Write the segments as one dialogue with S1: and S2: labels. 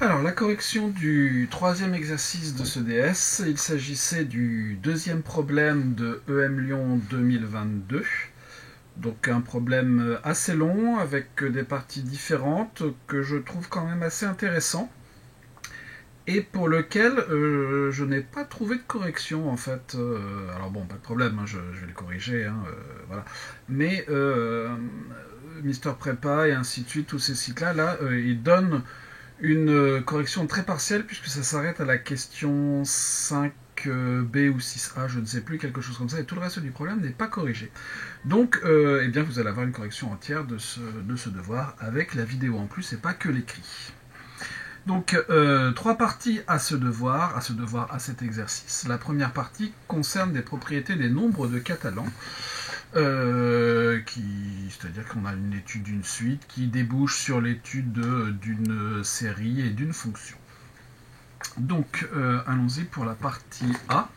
S1: Alors, la correction du troisième exercice de ce DS, il s'agissait du deuxième problème de EM Lyon 2022. Donc un problème assez long, avec des parties différentes, que je trouve quand même assez intéressant, et pour lequel je n'ai pas trouvé de correction en fait. Alors bon, pas de problème, hein, je vais le corriger, hein, voilà. Mais Mister Prepa et ainsi de suite, tous ces sites-là, ils donnent une correction très partielle puisque ça s'arrête à la question 5B ou 6A, je ne sais plus, quelque chose comme ça, et tout le reste du problème n'est pas corrigé. Donc, eh bien, vous allez avoir une correction entière de ce devoir avec la vidéo en plus et pas que l'écrit. Donc, trois parties à ce devoir, à cet exercice. La première partie concerne des propriétés des nombres de Catalan. C'est-à-dire qu'on a une étude d'une suite qui débouche sur l'étude d'une série et d'une fonction. Donc, allons-y pour la partie A.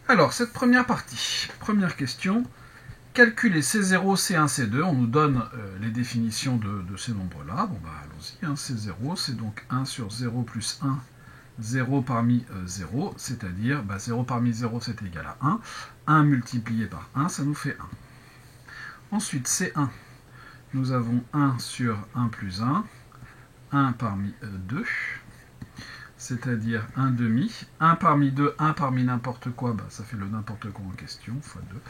S1: Alors, cette première partie, première question, calculer C0, C1, C2, on nous donne les définitions de ces nombres-là. Bon, bah, allons-y, hein. C0, c'est donc 1 sur 0 plus 1, 0 parmi 0, c'est-à-dire 0 parmi 0, c'est égal à 1. 1 multiplié par 1, ça nous fait 1. Ensuite, C1, nous avons 1 sur 1 plus 1, 1 parmi 2, c'est-à-dire 1 demi. 1 parmi 2, 1 parmi n'importe quoi, ça fait le n'importe quoi en question, fois 2,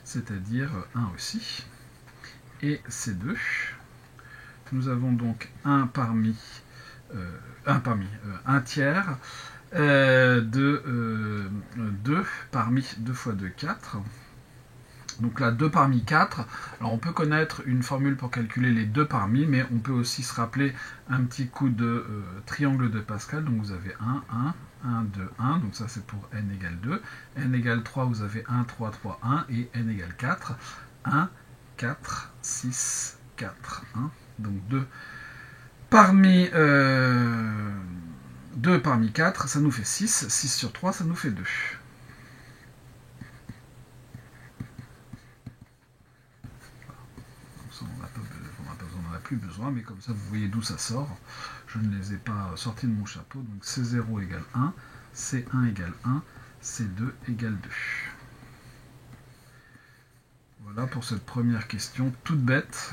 S1: c'est-à-dire 1 aussi. Et C2, nous avons donc 1 parmi 1 tiers de 2 parmi 2 fois 2, 4. Donc là, 2 parmi 4. Alors on peut connaître une formule pour calculer les 2 parmi, mais on peut aussi se rappeler un petit coup de triangle de Pascal. Donc vous avez 1, 1, 1, 2, 1. Donc ça c'est pour n égale 2. N égale 3, vous avez 1, 3, 3, 1. Et n égale 4. 1, 4, 6, 4. 1. Donc 2 parmi 2 parmi 4, ça nous fait 6. 6 sur 3, ça nous fait 2. On n'en a plus besoin, mais comme ça vous voyez d'où ça sort. Je ne les ai pas sortis de mon chapeau. Donc C0 égale 1, C1 égale 1, C2 égale 2. Voilà pour cette première question toute bête,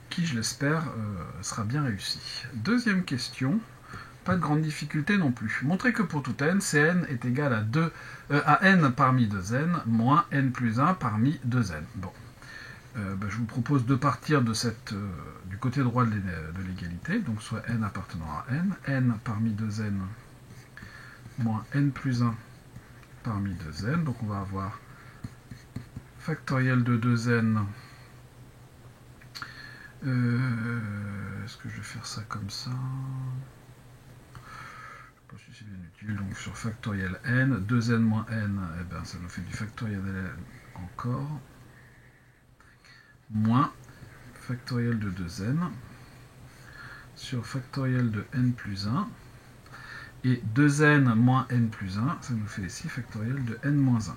S1: qui je l'espère sera bien réussie. Deuxième question, pas de grande difficulté non plus. Montrez que pour tout n, Cn est égal à n parmi 2n moins n plus 1 parmi 2n. Bon. Je vous propose de partir du côté droit de l'égalité, donc soit n appartenant à n parmi 2n moins n plus 1 parmi 2n, donc on va avoir factoriel de 2n. Est-ce que je vais faire ça comme ça? Je ne sais pas si c'est bien utile, donc sur factoriel n, 2n moins n, ça nous fait du factoriel de n encore, moins factoriel de 2n sur factoriel de n plus 1, et 2n moins n plus 1, ça nous fait ici factoriel de n moins 1.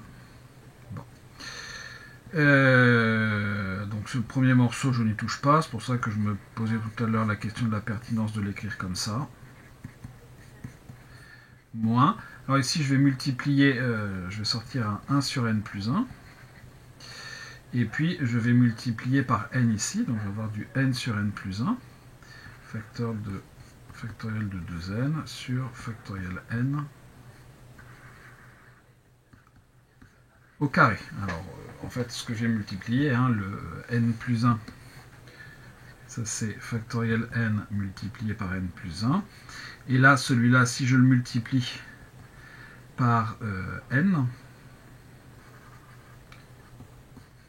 S1: Bon. Donc ce premier morceau, je n'y touche pas, c'est pour ça que je me posais tout à l'heure la question de la pertinence de l'écrire comme ça. Moins. Alors ici, je vais multiplier, je vais sortir un 1 sur n plus 1. Et puis, je vais multiplier par n ici, donc je vais avoir du n sur n plus 1, factoriel de 2n sur factoriel n au carré. Alors, en fait, ce que j'ai multiplié, le n plus 1, ça c'est factoriel n multiplié par n plus 1. Et là, celui-là, si je le multiplie par n,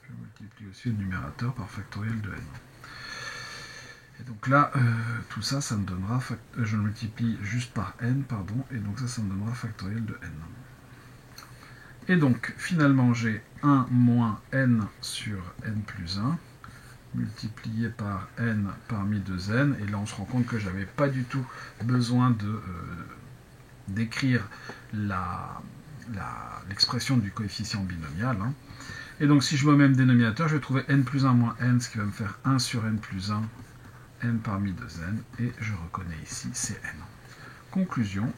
S1: je multiplie aussi le numérateur par factoriel de n. Et donc là, tout ça, ça me donnera, je le multiplie juste par n, pardon, et donc ça me donnera factoriel de n. Et donc, finalement, j'ai 1 moins n sur n plus 1, multiplié par n parmi 2n, et là on se rend compte que je n'avais pas du tout besoin d'écrire l'expression du coefficient binomial, Et donc si je mets au même dénominateur, je vais trouver n plus 1 moins n, ce qui va me faire 1 sur n plus 1, n parmi 2n, et je reconnais ici Cn. Conclusion,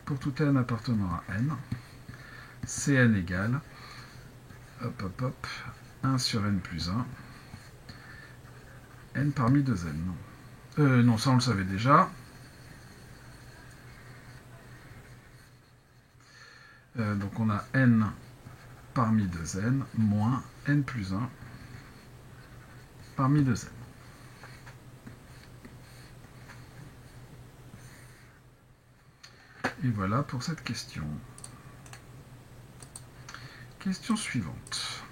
S1: pour tout n appartenant à n, Cn égale, hop hop hop, 1 sur n plus 1, n parmi 2n. Non, ça on le savait déjà. Donc on a n parmi 2n moins n plus 1 parmi 2n. Et voilà pour cette question. Question suivante.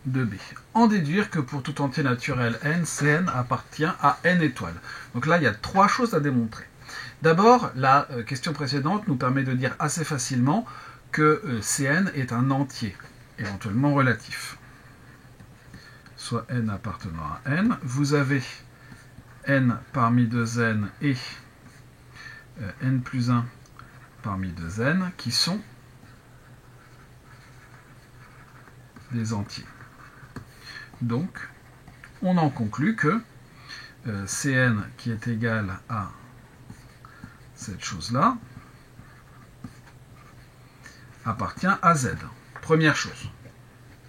S1: 2b. En déduire que pour tout entier naturel n, Cn appartient à n étoiles. Donc là, il y a 3 choses à démontrer. D'abord, la question précédente nous permet de dire assez facilement que Cn est un entier, éventuellement relatif. Soit n appartenant à n. Vous avez n parmi 2n et n plus 1 parmi 2n qui sont des entiers. Donc, on en conclut que Cn qui est égal à cette chose-là appartient à Z. Première chose.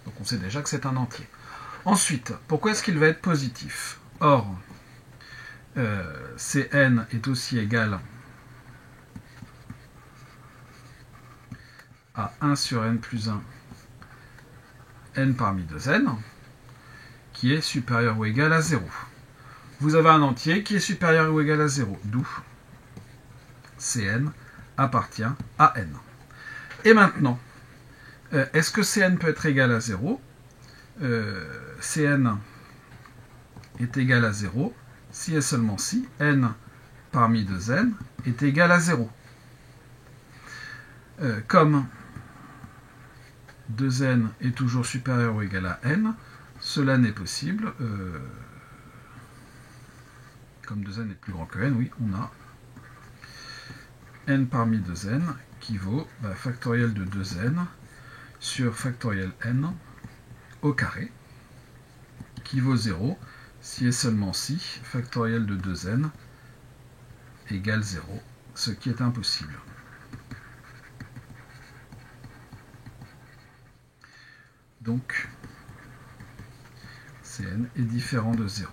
S1: Donc on sait déjà que c'est un entier. Ensuite, pourquoi est-ce qu'il va être positif? Or, Cn est aussi égal à 1 sur n plus 1, n parmi 2n, qui est supérieur ou égal à 0. Vous avez un entier qui est supérieur ou égal à 0, d'où Cn appartient à n. Et maintenant, est-ce que Cn peut être égal à 0? Cn est égal à 0 si et seulement si n parmi 2n est égal à 0. Comme 2n est toujours supérieur ou égal à n, cela n'est possible. Comme 2n est plus grand que n, oui, on a n parmi 2n qui vaut factoriel de 2n sur factoriel n au carré, qui vaut 0 si et seulement si factoriel de 2n égale 0, ce qui est impossible. Donc, Cn est différent de 0.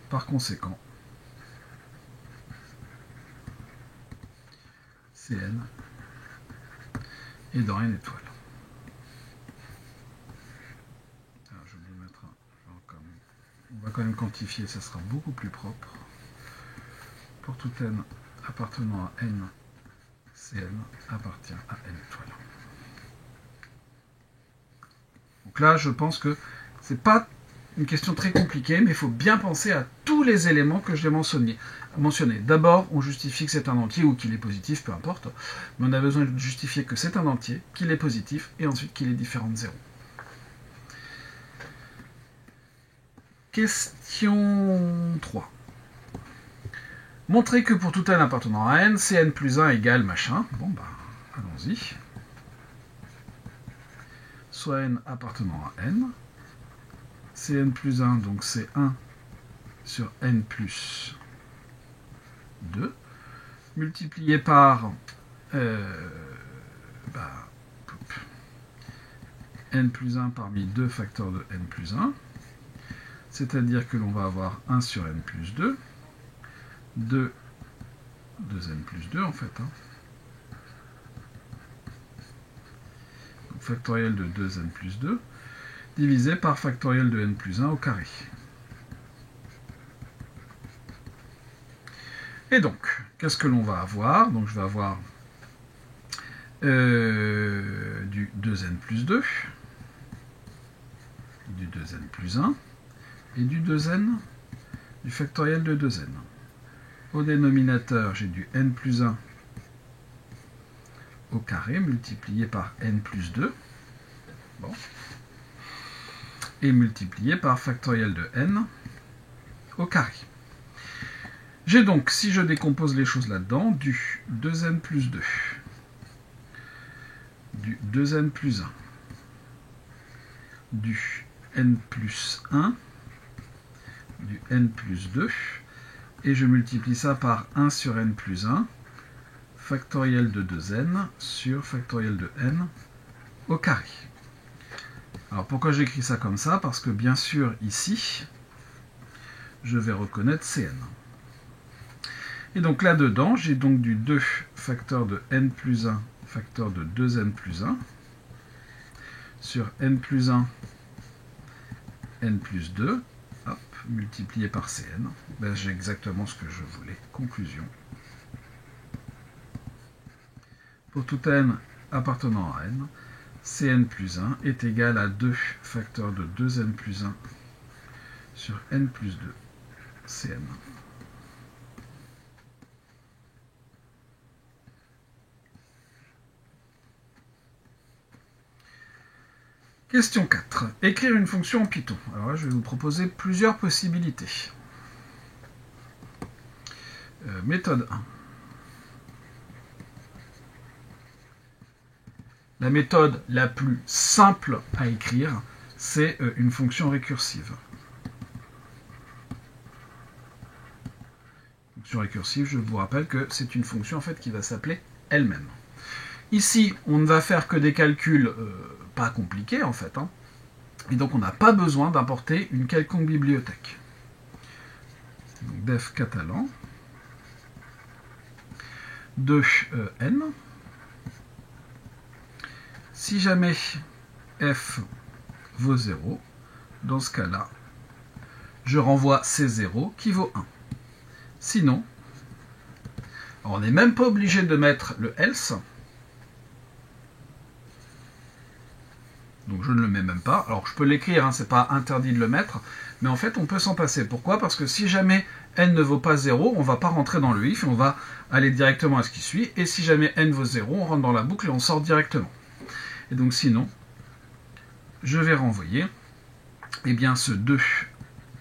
S1: Par conséquent, Cn est dans n étoiles. Alors, je vais mettre on va quand même quantifier, ça sera beaucoup plus propre. Pour tout n appartenant à n, Cn appartient à n étoiles. Donc là, je pense que c'est pas une question très compliquée, mais il faut bien penser à tous les éléments que je l'ai mentionnés. D'abord, on justifie que c'est un entier ou qu'il est positif, peu importe, mais on a besoin de justifier que c'est un entier, qu'il est positif, et ensuite qu'il est différent de 0. Question 3. Montrer que pour tout n appartenant à n, Cn plus 1 égale machin. Bon, bah, allons-y. Soit n appartenant à n. Cn plus 1, donc c'est 1 sur n plus 2, multiplié par n plus 1 parmi 2 facteurs de n plus 1, c'est-à-dire que l'on va avoir 1 sur n plus 2, 2 2n plus 2 en fait. Donc, factoriel de 2n plus 2, divisé par factoriel de n plus 1 au carré. Et donc, qu'est-ce que l'on va avoir? Donc je vais avoir du 2n plus 2, du 2n plus 1, et du 2n, du factoriel de 2n. Au dénominateur, j'ai du n plus 1 au carré, multiplié par n plus 2. Bon. Et multiplié par factoriel de n au carré. J'ai donc, si je décompose les choses là-dedans, du 2n plus 2 du 2n plus 1, du n plus 1, du n plus 2, et je multiplie ça par 1 sur n plus 1, factoriel de 2n sur factoriel de n au carré. Alors pourquoi j'écris ça comme ça? Parce que bien sûr ici, je vais reconnaître Cn. Et donc là-dedans, j'ai donc du 2 facteur de n plus 1 facteur de 2n plus 1 sur n plus 1 n plus 2, hop, multiplié par Cn. Ben, j'ai exactement ce que je voulais. Conclusion. Pour tout n appartenant à n, Cn plus 1 est égal à 2 facteur de 2n plus 1 sur n plus 2 Cn. Question 4. Écrire une fonction en Python. Alors là, je vais vous proposer plusieurs possibilités. Méthode 1. La méthode la plus simple à écrire, c'est une fonction récursive. Fonction récursive, je vous rappelle que c'est une fonction en fait qui va s'appeler elle-même. Ici, on ne va faire que des calculs pas compliqués en fait, hein. Et donc on n'a pas besoin d'importer une quelconque bibliothèque. Donc def catalan de n. Si jamais f vaut 0, dans ce cas-là, je renvoie C0 qui vaut 1. Sinon, on n'est même pas obligé de mettre le else. Donc je ne le mets même pas. Alors je peux l'écrire, hein, c'est pas interdit de le mettre, mais en fait on peut s'en passer. Pourquoi? Parce que si jamais n ne vaut pas 0, on ne va pas rentrer dans le if, on va aller directement à ce qui suit. Et si jamais n vaut 0, on rentre dans la boucle et on sort directement. Et donc sinon, je vais renvoyer eh bien, ce 2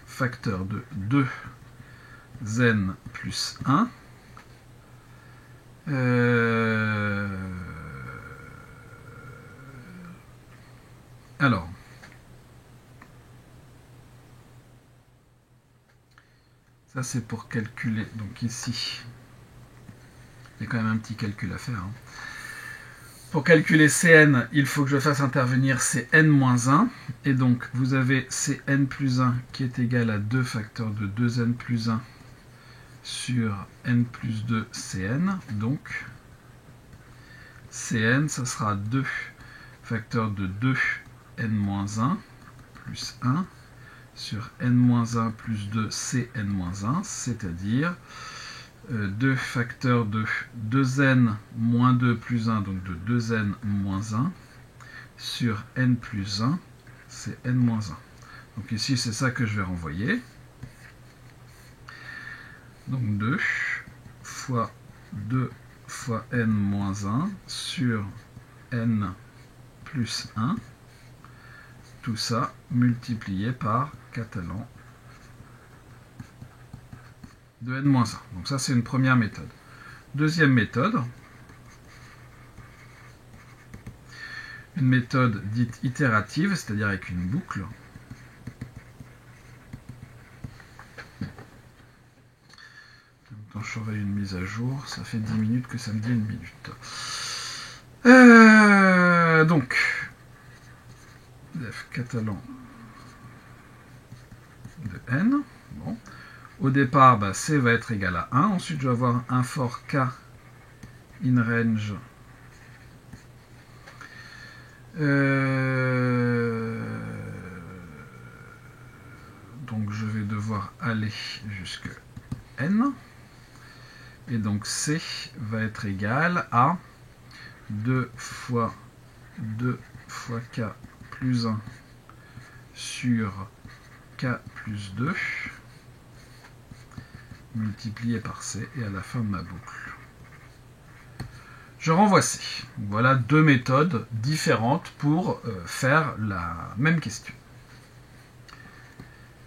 S1: facteur de 2n plus 1 alors, ça c'est pour calculer, donc ici, il y a quand même un petit calcul à faire. Hein. Pour calculer Cn, il faut que je fasse intervenir Cn-1, et donc vous avez Cn plus 1 qui est égal à 2 facteurs de 2n plus 1 sur n plus 2 Cn, donc Cn, ça sera 2 facteurs de 2n-1 plus 1 sur n-1 plus 2 Cn-1, c'est-à-dire 2 facteurs de 2n moins 2 plus 1, donc de 2n moins 1, sur n plus 1, c'est n moins 1. Donc ici, c'est ça que je vais renvoyer. Donc 2 fois 2 fois n moins 1 sur n plus 1, tout ça multiplié par catalan de n-1. Donc ça, c'est une première méthode. Deuxième méthode, une méthode dite itérative, c'est-à-dire avec une boucle. Quand je ferai une mise à jour, ça fait 10 minutes que ça me dit 1 minute. Donc, def catalan de n. Bon. Au départ, bah, C va être égal à 1. Ensuite, je vais avoir un for K in range. Donc, je vais devoir aller jusque N. Et donc, C va être égal à 2 fois K plus 1 sur K plus 2 multiplié par C, et à la fin de ma boucle, je renvoie C. Voilà deux méthodes différentes pour faire la même question.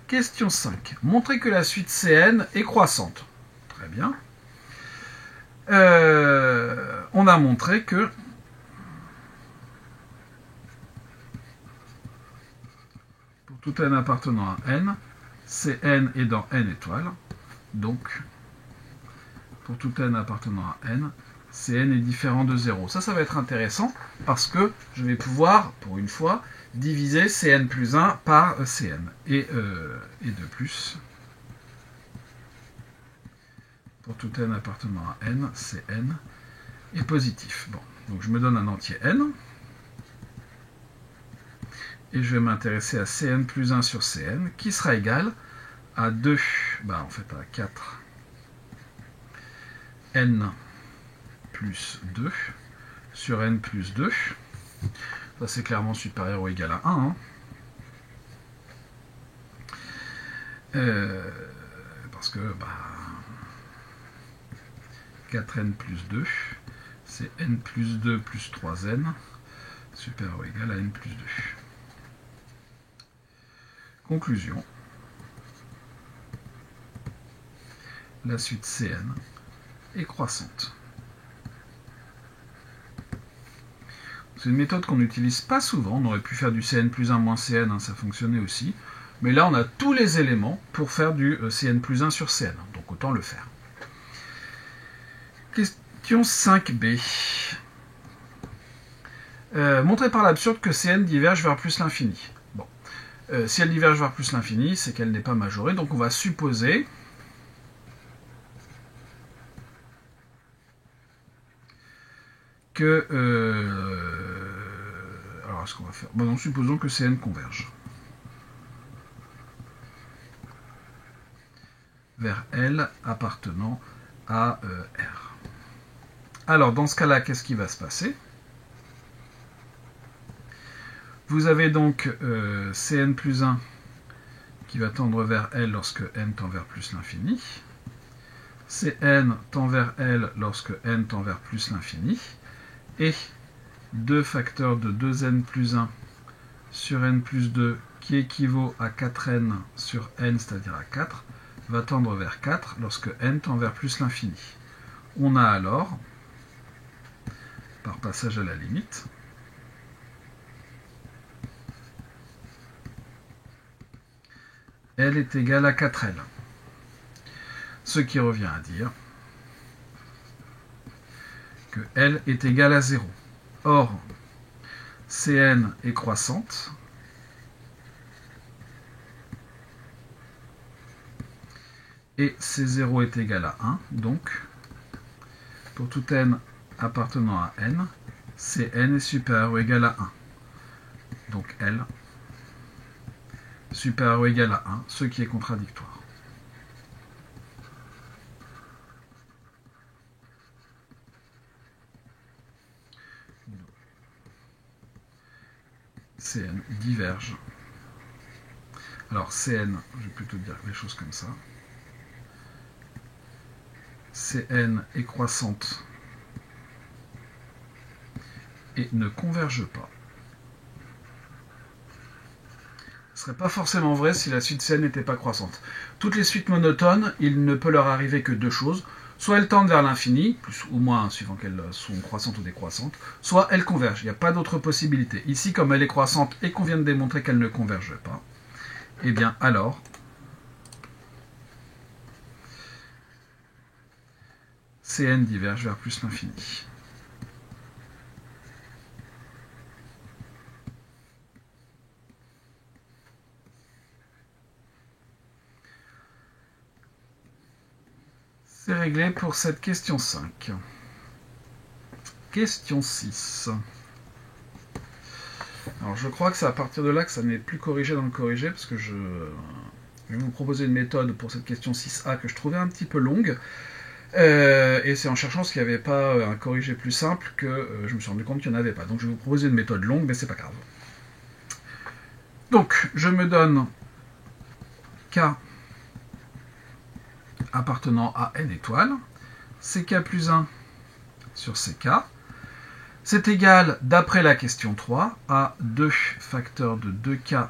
S1: Question 5. Montrer que la suite Cn est croissante. Très bien. On a montré que tout n appartenant à n, Cn est dans n étoiles. Donc, pour tout n appartenant à n, Cn est différent de 0. Ça va être intéressant parce que je vais pouvoir, pour une fois, diviser Cn plus 1 par Cn. Et de plus, pour tout n appartenant à n, Cn est positif. Bon, donc je me donne un entier n. Et je vais m'intéresser à Cn plus 1 sur Cn, qui sera égal à 2, en fait à 4 n plus 2 sur n plus 2. Ça c'est clairement supérieur ou égal à 1. Parce que 4n plus 2, c'est n plus 2 plus 3n, supérieur ou égal à n plus 2. Conclusion. La suite Cn est croissante. C'est une méthode qu'on n'utilise pas souvent. On aurait pu faire du Cn plus 1 moins Cn, ça fonctionnait aussi. Mais là, on a tous les éléments pour faire du Cn plus 1 sur Cn. Donc autant le faire. Question 5b. Montrer par l'absurde que Cn diverge vers plus l'infini. Bon. Si elle diverge vers plus l'infini, c'est qu'elle n'est pas majorée. Donc on va supposer que... alors, est-ce qu'on va faire... non, supposons que Cn converge vers L appartenant à R. Alors, dans ce cas-là, qu'est-ce qui va se passer? Vous avez donc Cn plus 1 qui va tendre vers L lorsque n tend vers plus l'infini. Cn tend vers L lorsque n tend vers plus l'infini. Et 2 facteurs de 2n plus 1 sur n plus 2 qui équivaut à 4n sur n, c'est-à-dire à 4, va tendre vers 4 lorsque n tend vers plus l'infini. On a alors, par passage à la limite, L est égal à 4L. Ce qui revient à dire que L est égal à 0. Or, Cn est croissante. Et C0 est égal à 1. Donc, pour tout n appartenant à n, Cn est supérieur ou égal à 1. Donc L supérieur ou égal à 1, ce qui est contradictoire. Cn diverge. Alors Cn, je vais plutôt dire les choses comme ça. Cn est croissante et ne converge pas. Ce ne serait pas forcément vrai si la suite Cn n'était pas croissante. Toutes les suites monotones, il ne peut leur arriver que deux choses. Soit elles tendent vers l'infini, plus ou moins suivant qu'elles sont croissantes ou décroissantes, soit elles convergent. Il n'y a pas d'autre possibilité. Ici, comme elle est croissante et qu'on vient de démontrer qu'elle ne converge pas, eh bien alors, Cn diverge vers plus l'infini. C'est réglé pour cette question 5. Question 6. Alors je crois que c'est à partir de là que ça n'est plus corrigé dans le corrigé, parce que je vais vous proposer une méthode pour cette question 6a que je trouvais un petit peu longue. Et c'est en cherchant s'il n'y avait pas un corrigé plus simple que je me suis rendu compte qu'il n'y en avait pas. Donc je vais vous proposer une méthode longue, mais c'est pas grave. Donc je me donne K appartenant à n étoiles, Ck plus 1 sur Ck, c'est égal, d'après la question 3, à 2 facteurs de 2k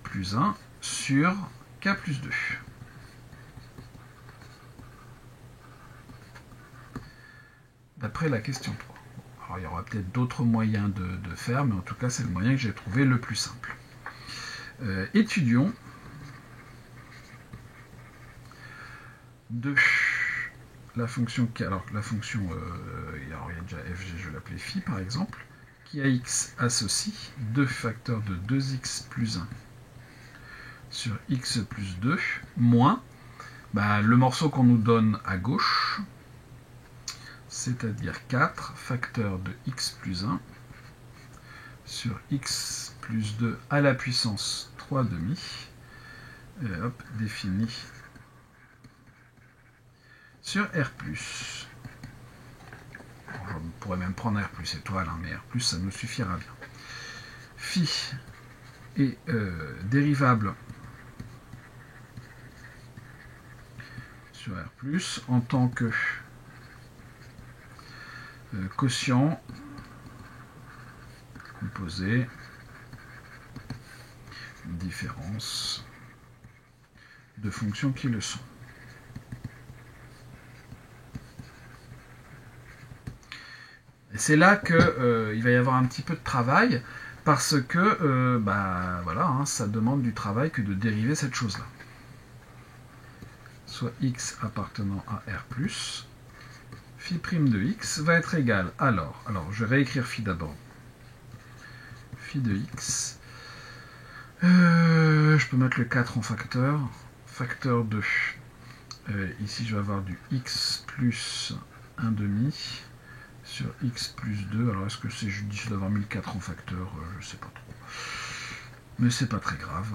S1: plus 1 sur k plus 2. D'après la question 3. Alors il y aura peut-être d'autres moyens de faire, mais en tout cas c'est le moyen que j'ai trouvé le plus simple. Étudions de la fonction qui, alors la fonction, il y a déjà fg, je vais l'appeler phi par exemple, qui à x associe 2 facteurs de 2x plus 1 sur x plus 2 moins le morceau qu'on nous donne à gauche, c'est-à-dire 4 facteurs de x plus 1 sur x plus 2 à la puissance 3 demi, défini sur R+. On pourrait même prendre R plus étoile, mais R+, ça nous suffira bien. Phi est dérivable sur R+, en tant que quotient composé différence de fonctions qui le sont. Et c'est là qu'il va y avoir un petit peu de travail, parce que voilà, ça demande du travail que de dériver cette chose-là. Soit x appartenant à R+, phi' de x va être égal. Alors je vais réécrire phi d'abord. Phi de x. Je peux mettre le 4 en facteur. Facteur de... ici, je vais avoir du x plus 1 demi sur x plus 2. Alors, est-ce que c'est judicieux d'avoir mis le 4 en facteur? Je ne sais pas trop. Mais c'est pas très grave.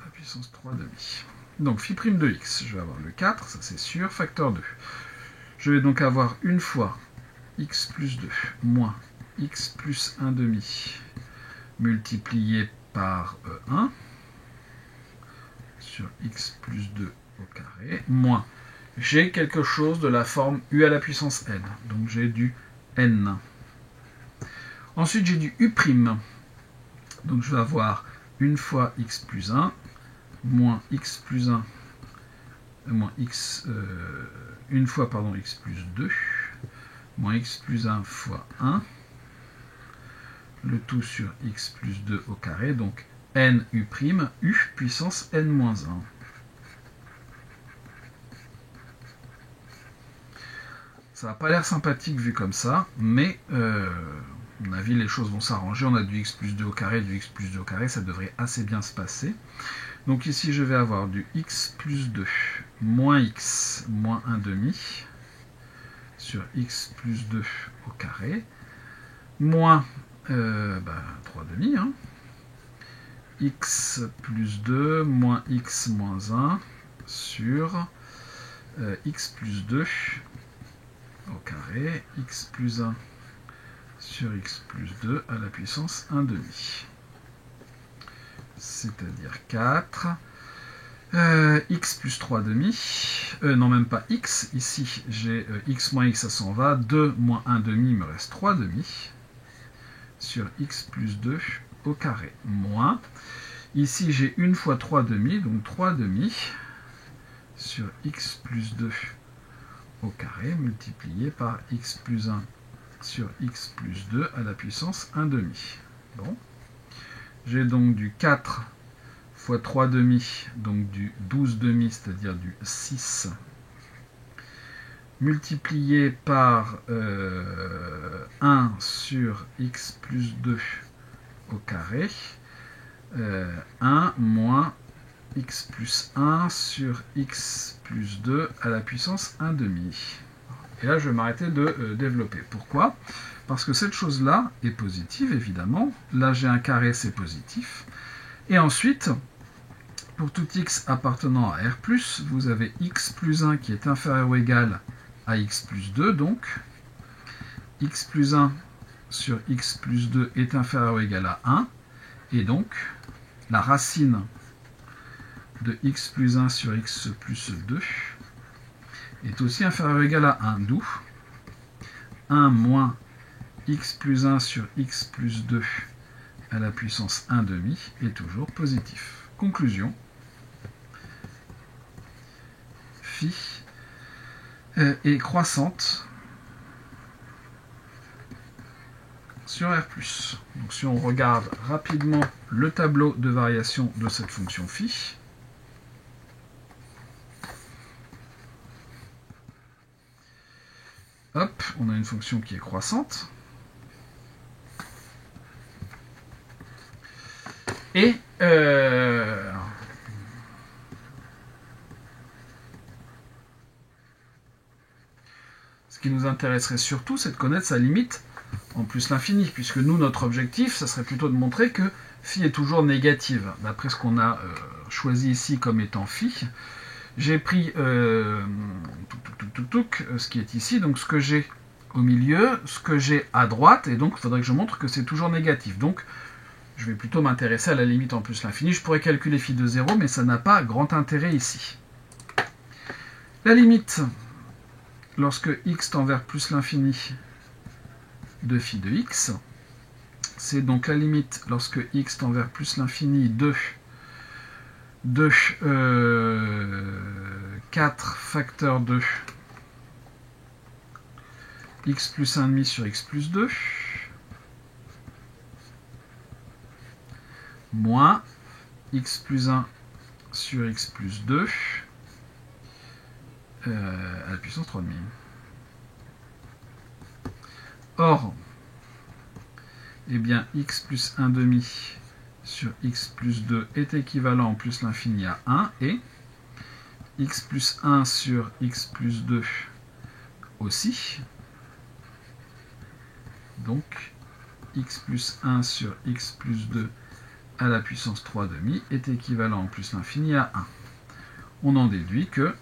S1: La puissance 3 demi. Donc, phi' de x, je vais avoir le 4, ça c'est sûr, facteur 2. Je vais donc avoir une fois x plus 2 moins x plus 1 demi multiplié par 1 sur x plus 2 au carré, moins, j'ai quelque chose de la forme u à la puissance n, donc j'ai du n. Ensuite j'ai du u', donc je vais avoir une fois x plus 1, moins x plus 1, moins x, une fois, pardon, x plus 2, moins x plus 1 fois 1, le tout sur x plus 2 au carré, donc n u', u puissance n moins 1. Ça n'a pas l'air sympathique vu comme ça, mais à mon avis les choses vont s'arranger. On a du x plus 2 au carré, du x plus 2 au carré, ça devrait assez bien se passer. Donc ici je vais avoir du x plus 2 moins x moins 1 demi sur x plus 2 au carré, moins 3 demi, x plus 2 moins x moins 1 sur x plus 2 au carré, x plus 1 sur x plus 2 à la puissance 1 demi. C'est-à-dire 4, x plus 3 demi, non même pas x, ici j'ai x moins x, ça s'en va, 2 moins 1 demi, il me reste 3 demi, sur x plus 2 au carré, moins, ici j'ai une fois 3 demi, donc 3 demi, sur x plus 2 au carré, multiplié par x plus 1 sur x plus 2 à la puissance 1 demi. Bon. J'ai donc du 4 fois 3 demi, donc du 12 demi, c'est-à-dire du 6, multiplié par 1 sur x plus 2 au carré, 1 moins x plus 1 sur x plus 2 à la puissance 1 demi. Et là, je vais m'arrêter de développer. Pourquoi? Parce que cette chose-là est positive, évidemment. Là, j'ai un carré, c'est positif. Et ensuite, pour tout x appartenant à R+, vous avez x plus 1 qui est inférieur ou égal à x plus 2. Donc, x plus 1 sur x plus 2 est inférieur ou égal à 1. Et donc, la racine de x plus 1 sur x plus 2 est aussi inférieur ou égal à 1, d'où 1 moins x plus 1 sur x plus 2 à la puissance 1 demi est toujours positif. Conclusion, phi est croissante sur R+. Donc si on regarde rapidement le tableau de variation de cette fonction phi, hop, on a une fonction qui est croissante. Et ce qui nous intéresserait surtout, c'est de connaître sa limite en plus l'infini, puisque nous, notre objectif, ça serait plutôt de montrer que phi est toujours négative, d'après ce qu'on a choisi ici comme étant phi. J'ai pris ce qui est ici, donc ce que j'ai au milieu, ce que j'ai à droite, et donc il faudrait que je montre que c'est toujours négatif. Donc je vais plutôt m'intéresser à la limite en plus l'infini. Je pourrais calculer phi de 0, mais ça n'a pas grand intérêt ici. La limite, lorsque x tend vers plus l'infini de phi de x, c'est donc la limite lorsque x tend vers plus l'infini de 4 facteur de x plus 1,5 sur x plus 2 moins x plus 1 sur x plus 2 à la puissance 3,5. Or, eh bien, x plus 1,5 sur x plus 2 est équivalent en plus l'infini à 1, et x plus 1 sur x plus 2 aussi. Donc, x plus 1 sur x plus 2 à la puissance 3,5 est équivalent en plus l'infini à 1. On en déduit que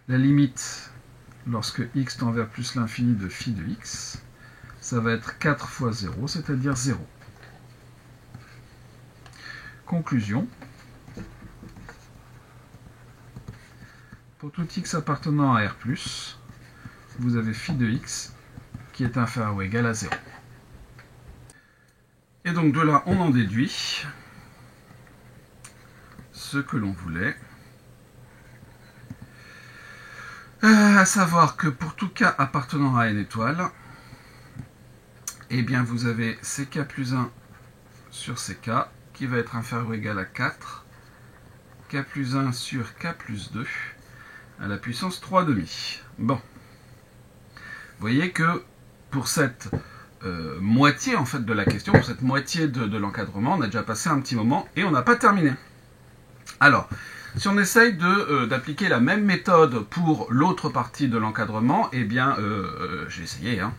S1: la limite lorsque x tend vers plus l'infini de phi de x, ça va être 4 fois 0, c'est-à-dire 0. Conclusion. Pour tout x appartenant à R+, vous avez phi de x qui est inférieur ou égal à 0. Et donc de là, on en déduit ce que l'on voulait. À savoir que pour tout k appartenant à n étoile, eh bien vous avez ck plus 1 sur ck qui va être inférieur ou égal à 4, k plus 1 sur k plus 2 à la puissance 3,5. Bon. Vous voyez que pour cette moitié en fait de la question, pour cette moitié de l'encadrement, on a déjà passé un petit moment et on n'a pas terminé. Alors, si on essaye d'appliquer la même méthode pour l'autre partie de l'encadrement, eh bien, j'ai essayé, hein.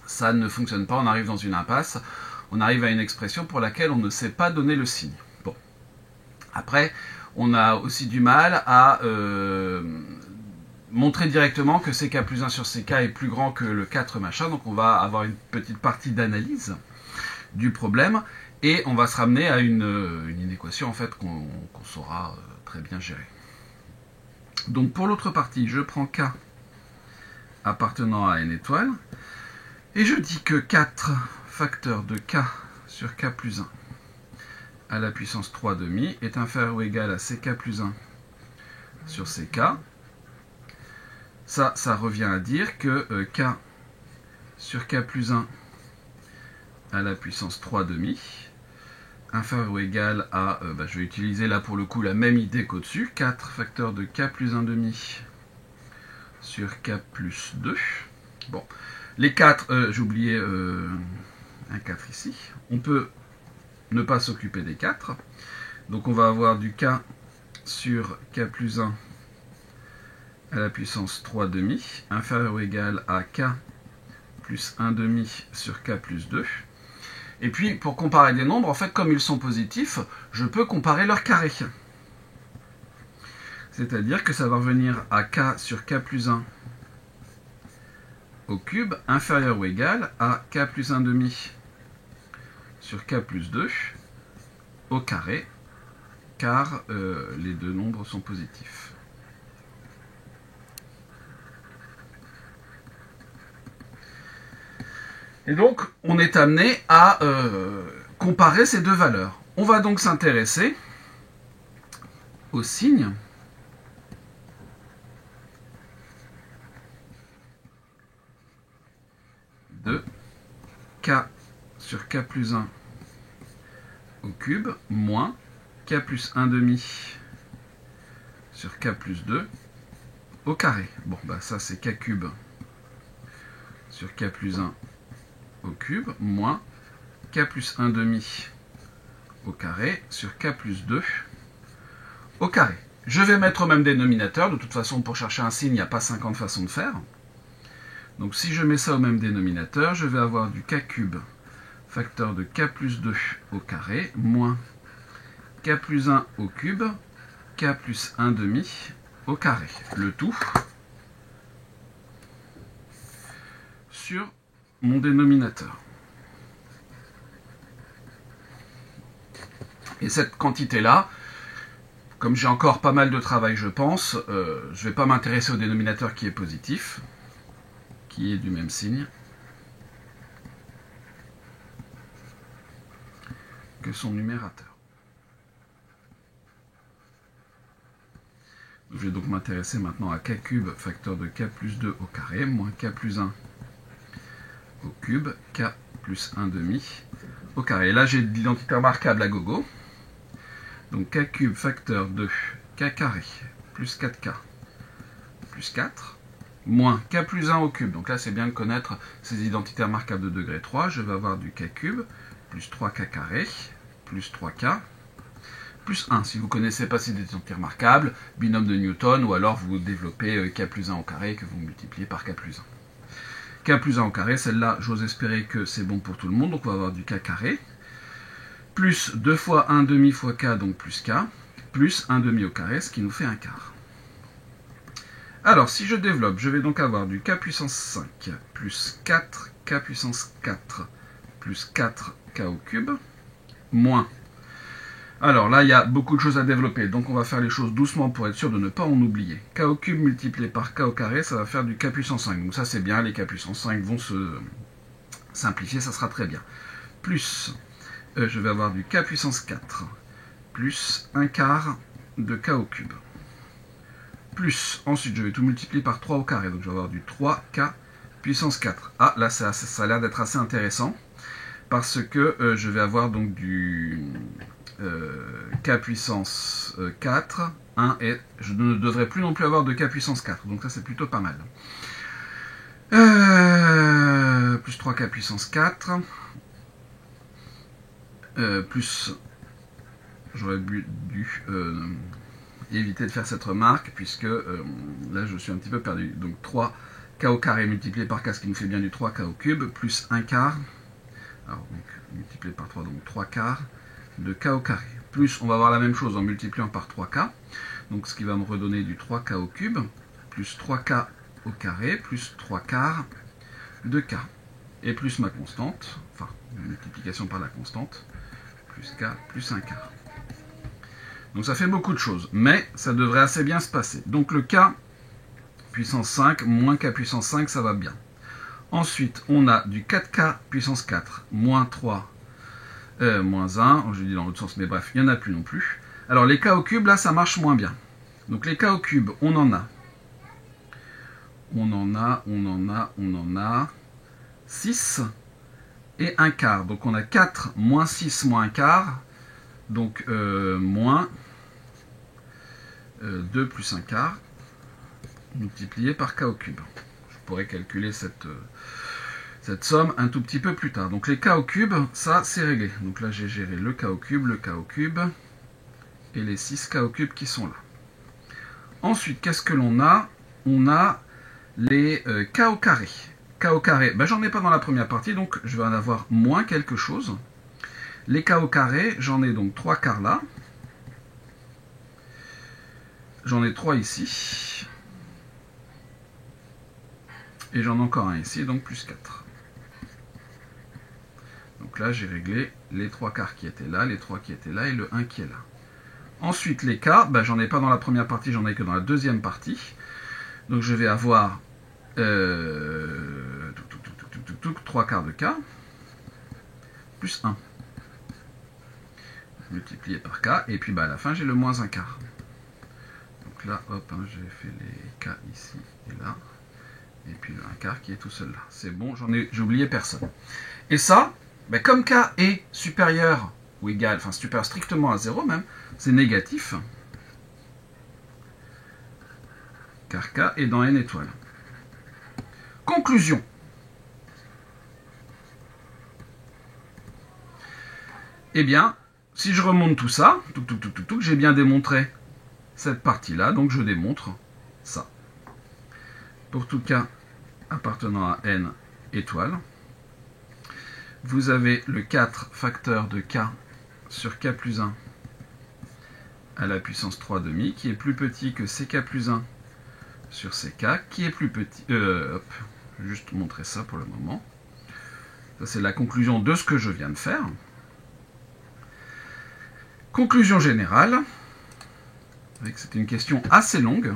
S1: Ça ne fonctionne pas, on arrive dans une impasse, on arrive à une expression pour laquelle on ne sait pas donner le signe. Bon. Après, on a aussi du mal à montrer directement que ck plus 1 sur ck est plus grand que le 4 machin, donc on va avoir une petite partie d'analyse du problème, et on va se ramener à une équation en fait qu'on saura très bien gérer. Donc pour l'autre partie, je prends k appartenant à n étoile, et je dis que 4 facteur de k sur k plus 1 à la puissance 3,5 est inférieur ou égal à ck plus 1 sur ck. Ça revient à dire que k sur k plus 1 à la puissance 3,5 inférieur ou égal à, je vais utiliser là pour le coup la même idée qu'au-dessus, 4 facteur de k plus 1,5 sur k plus 2. Bon, les 4, j'ai oublié un 4 ici. On peut ne pas s'occuper des 4. Donc on va avoir du k sur k plus 1 à la puissance 3,5 inférieur ou égal à k plus 1,5 sur k plus 2. Et puis, pour comparer des nombres, en fait, comme ils sont positifs, je peux comparer leur carré. C'est-à-dire que ça va revenir à k sur k plus 1 au cube inférieur ou égal à k plus 1,5 sur k plus 2 au carré, car les deux nombres sont positifs. Et donc, on est amené à comparer ces deux valeurs. On va donc s'intéresser au signe de k sur k plus 1 au cube moins k plus 1 demi sur k plus 2 au carré. Bon, bah ça c'est k cube sur k plus 1 au cube moins k plus 1 demi au carré sur k plus 2 au carré. Je vais mettre au même dénominateur. De toute façon, pour chercher un signe, il n'y a pas 50 façons de faire. Donc si je mets ça au même dénominateur, je vais avoir du k cube facteur de k plus 2 au carré moins k plus 1 au cube, k plus 1 demi au carré. Le tout sur mon dénominateur. Et cette quantité-là, comme j'ai encore pas mal de travail, je pense, je ne vais pas m'intéresser au dénominateur qui est positif, qui est du même signe que son numérateur. Je vais donc m'intéresser maintenant à k cube facteur de k plus 2 au carré moins k plus 1 au cube, k plus 1 demi au carré. Et là j'ai l'identité remarquable à gogo. Donc k cube facteur de k carré plus 4k plus 4 moins k plus 1 au cube. Donc là c'est bien de connaître ces identités remarquables de degré 3. Je vais avoir du k cube plus 3k carré plus 3k plus 1. Si vous ne connaissez pas ces identités remarquables, binôme de Newton, ou alors vous développez k plus 1 au carré que vous multipliez par k plus 1. K plus 1 au carré, celle-là, j'ose espérer que c'est bon pour tout le monde, donc on va avoir du k carré, plus 2 fois 1 demi fois k, donc plus k, plus 1 demi au carré, ce qui nous fait un quart. Alors, si je développe, je vais donc avoir du k puissance 5, plus 4 k puissance 4, plus 4 k au cube, moins. Alors là, il y a beaucoup de choses à développer, donc on va faire les choses doucement pour être sûr de ne pas en oublier. K au cube multiplié par k au carré, ça va faire du k puissance 5. Donc ça c'est bien, les k puissance 5 vont se simplifier, ça sera très bien. Plus, je vais avoir du k puissance 4, plus 1 quart de k au cube. Plus, ensuite je vais tout multiplier par 3 au carré, donc je vais avoir du 3k puissance 4. Ah, là ça a l'air d'être assez intéressant, parce que je vais avoir donc du k puissance 4, 1, et je ne devrais plus non plus avoir de k puissance 4, donc ça c'est plutôt pas mal. Plus 3k puissance 4, plus, j'aurais dû éviter de faire cette remarque, puisque là je suis un petit peu perdu. Donc 3k au carré multiplié par k, ce qui nous fait bien du 3k au cube, plus 1 quart, alors donc multiplié par 3, donc 3 quarts de k au carré. Plus, on va avoir la même chose en multipliant par 3k, donc ce qui va me redonner du 3k au cube, plus 3k au carré, plus 3 quarts de k, et plus ma constante, enfin, multiplication par la constante, plus k, plus 1 quart. Donc ça fait beaucoup de choses, mais ça devrait assez bien se passer. Donc le k puissance 5 moins k puissance 5, ça va bien. Ensuite, on a du 4k puissance 4 moins 3 moins 1, je dis dans l'autre sens, mais bref, il n'y en a plus non plus. Alors les k au cube, là, ça marche moins bien. Donc les k au cube, on en a 6 et 1 quart. Donc on a 4 moins 6 moins 1 quart, donc moins 2 plus 1 quart, multiplié par k au cube. Je pourrais calculer cette somme un tout petit peu plus tard. Donc les k au cube, ça c'est réglé. Donc là j'ai géré le k au cube et les 6 k au cube qui sont là. Ensuite, qu'est-ce que l'on a? On a les k au carré. K au carré, ben, j'en ai pas dans la première partie, donc je vais en avoir moins quelque chose. Les k au carré, j'en ai donc 3 quarts là. J'en ai 3 ici. Et j'en ai encore un ici, donc plus 4. Donc là, j'ai réglé les 3 quarts qui étaient là, les 3 qui étaient là et le 1 qui est là. Ensuite, les k, ben, j'en ai pas dans la première partie, j'en ai que dans la deuxième partie. Donc je vais avoir 3 quarts de k plus 1. Multiplié par k, et puis ben, à la fin, j'ai le moins 1 quart. Donc là, hop, hein, j'ai fait les k ici et là. Et puis le 1 quart qui est tout seul là. C'est bon, j'ai oublié personne. Et ça, ben, comme k est supérieur ou égal, enfin supérieur strictement à 0 même, c'est négatif. Car k est dans n étoiles. Conclusion. Eh bien, si je remonte tout ça, j'ai bien démontré cette partie-là, donc je démontre ça. Pour tout k appartenant à n étoiles, vous avez le 4 facteur de k sur k plus 1 à la puissance 3 demi, qui est plus petit que ck plus 1 sur ck, qui est plus petit... hop, je vais juste montrer ça pour le moment. Ça, c'est la conclusion de ce que je viens de faire. Conclusion générale, c'est une question assez longue.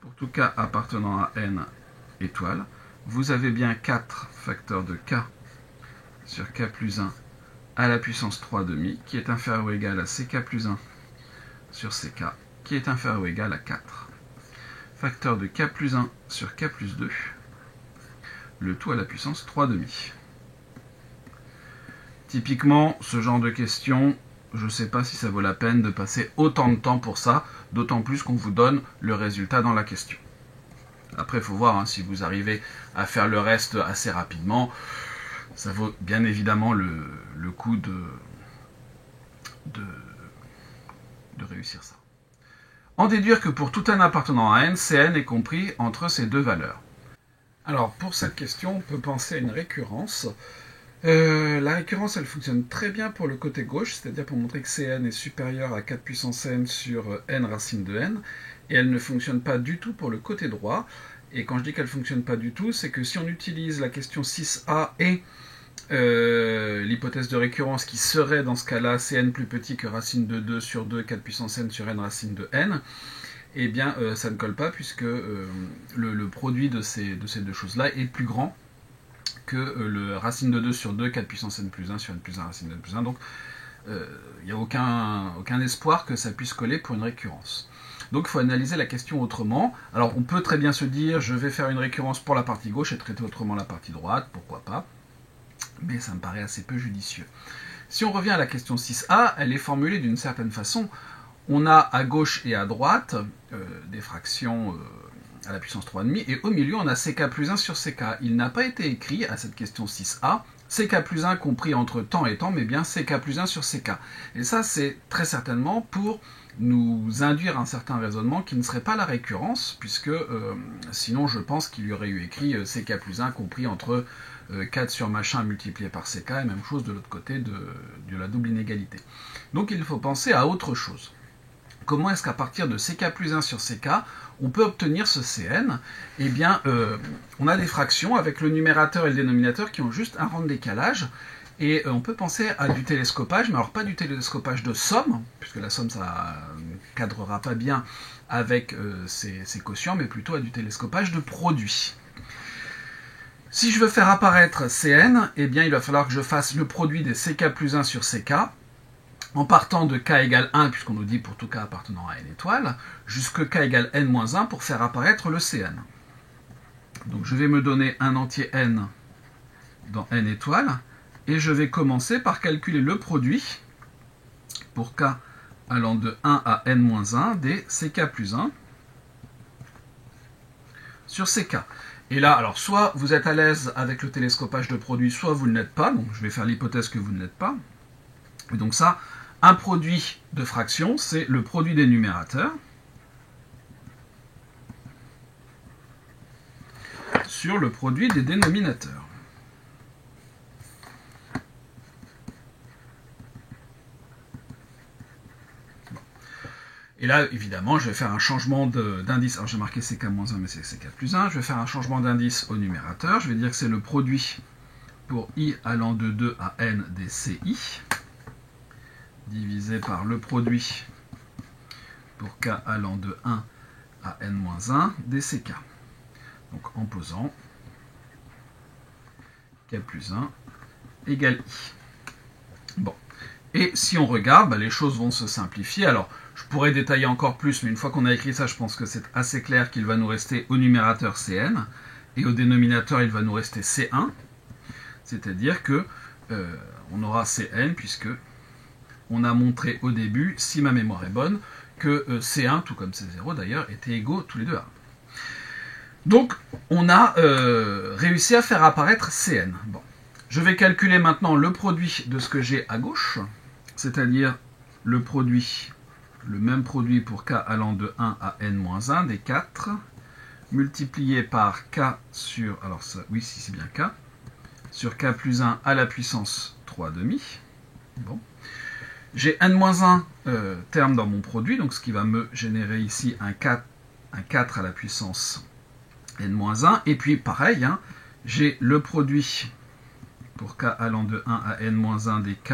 S1: Pour tout k appartenant à n étoiles, vous avez bien 4 facteurs de k sur k plus 1 à la puissance 3 demi, qui est inférieur ou égal à ck plus 1 sur ck, qui est inférieur ou égal à 4. Facteur de k plus 1 sur k plus 2, le tout à la puissance 3 demi. Typiquement, ce genre de question, je ne sais pas si ça vaut la peine de passer autant de temps pour ça, d'autant plus qu'on vous donne le résultat dans la question. Après, il faut voir si vous arrivez à faire le reste assez rapidement. Ça vaut bien évidemment le coup de réussir ça. En déduire que pour tout n appartenant à n, Cn est compris entre ces deux valeurs. Alors, pour cette question, on peut penser à une récurrence. La récurrence, elle fonctionne très bien pour le côté gauche, c'est-à-dire pour montrer que Cn est supérieur à 4 puissance n sur n racine de n, et elle ne fonctionne pas du tout pour le côté droit. Et quand je dis qu'elle ne fonctionne pas du tout, c'est que si on utilise la question 6a et l'hypothèse de récurrence qui serait dans ce cas-là Cn plus petit que racine de 2 sur 2, 4 puissance n sur n racine de n, eh bien ça ne colle pas puisque le produit de ces deux choses-là est plus grand que le racine de 2 sur 2, 4 puissance n plus 1 sur n plus 1 racine de n plus 1. Donc il n'y a aucun espoir que ça puisse coller pour une récurrence. Donc il faut analyser la question autrement. Alors on peut très bien se dire, je vais faire une récurrence pour la partie gauche et traiter autrement la partie droite, pourquoi pas. Mais ça me paraît assez peu judicieux. Si on revient à la question 6a, elle est formulée d'une certaine façon. On a à gauche et à droite des fractions à la puissance 3,5, et au milieu on a ck plus 1 sur ck. Il n'a pas été écrit à cette question 6a, ck plus 1 compris entre temps et temps, mais bien ck plus 1 sur ck. Et ça c'est très certainement pour nous induire un certain raisonnement qui ne serait pas la récurrence, puisque sinon je pense qu'il y aurait eu écrit ck plus 1 compris entre 4 sur machin multiplié par ck, et même chose de l'autre côté de la double inégalité. Donc il faut penser à autre chose. Comment est-ce qu'à partir de ck plus 1 sur ck, on peut obtenir ce Cn? Eh bien, on a des fractions avec le numérateur et le dénominateur qui ont juste un rang de décalage, et on peut penser à du télescopage, mais alors pas du télescopage de somme, puisque la somme ça ne cadrera pas bien avec ces quotients, mais plutôt à du télescopage de produit. Si je veux faire apparaître Cn, eh bien il va falloir que je fasse le produit des ck plus 1 sur ck, en partant de k égale 1, puisqu'on nous dit pour tout k appartenant à n étoiles, jusque k égale n moins 1 pour faire apparaître le Cn. Donc je vais me donner un entier n dans n étoiles, et je vais commencer par calculer le produit, pour k allant de 1 à n moins 1, des ck plus 1 sur ck. Et là, alors soit vous êtes à l'aise avec le télescopage de produit, soit vous ne l'êtes pas, donc je vais faire l'hypothèse que vous ne l'êtes pas. Et donc ça, un produit de fraction, c'est le produit des numérateurs sur le produit des dénominateurs. Et là, évidemment, je vais faire un changement d'indice. Alors, j'ai marqué ck-1, mais c'est ck plus 1. Je vais faire un changement d'indice au numérateur. Je vais dire que c'est le produit pour i allant de 2 à n des ci, divisé par le produit pour k allant de 1 à n-1 des ck. Donc, en posant k plus 1 égale i. Bon. Et si on regarde, les choses vont se simplifier. Alors, je pourrais détailler encore plus, mais une fois qu'on a écrit ça, je pense que c'est assez clair qu'il va nous rester au numérateur Cn, et au dénominateur, il va nous rester C1. C'est-à-dire que on aura Cn, puisque on a montré au début, si ma mémoire est bonne, que C1, tout comme C0 d'ailleurs, étaient égaux tous les deux à 1. Donc, on a réussi à faire apparaître Cn. Bon. Je vais calculer maintenant le produit de ce que j'ai à gauche, c'est-à-dire le même produit pour k allant de 1 à n-1 des 4, multiplié par k sur, alors ça, oui, si c'est bien k, sur k plus 1 à la puissance 3,5. Bon. J'ai n-1 terme dans mon produit, donc ce qui va me générer ici un 4 à la puissance n-1. Et puis pareil, j'ai le produit pour k allant de 1 à n-1 des k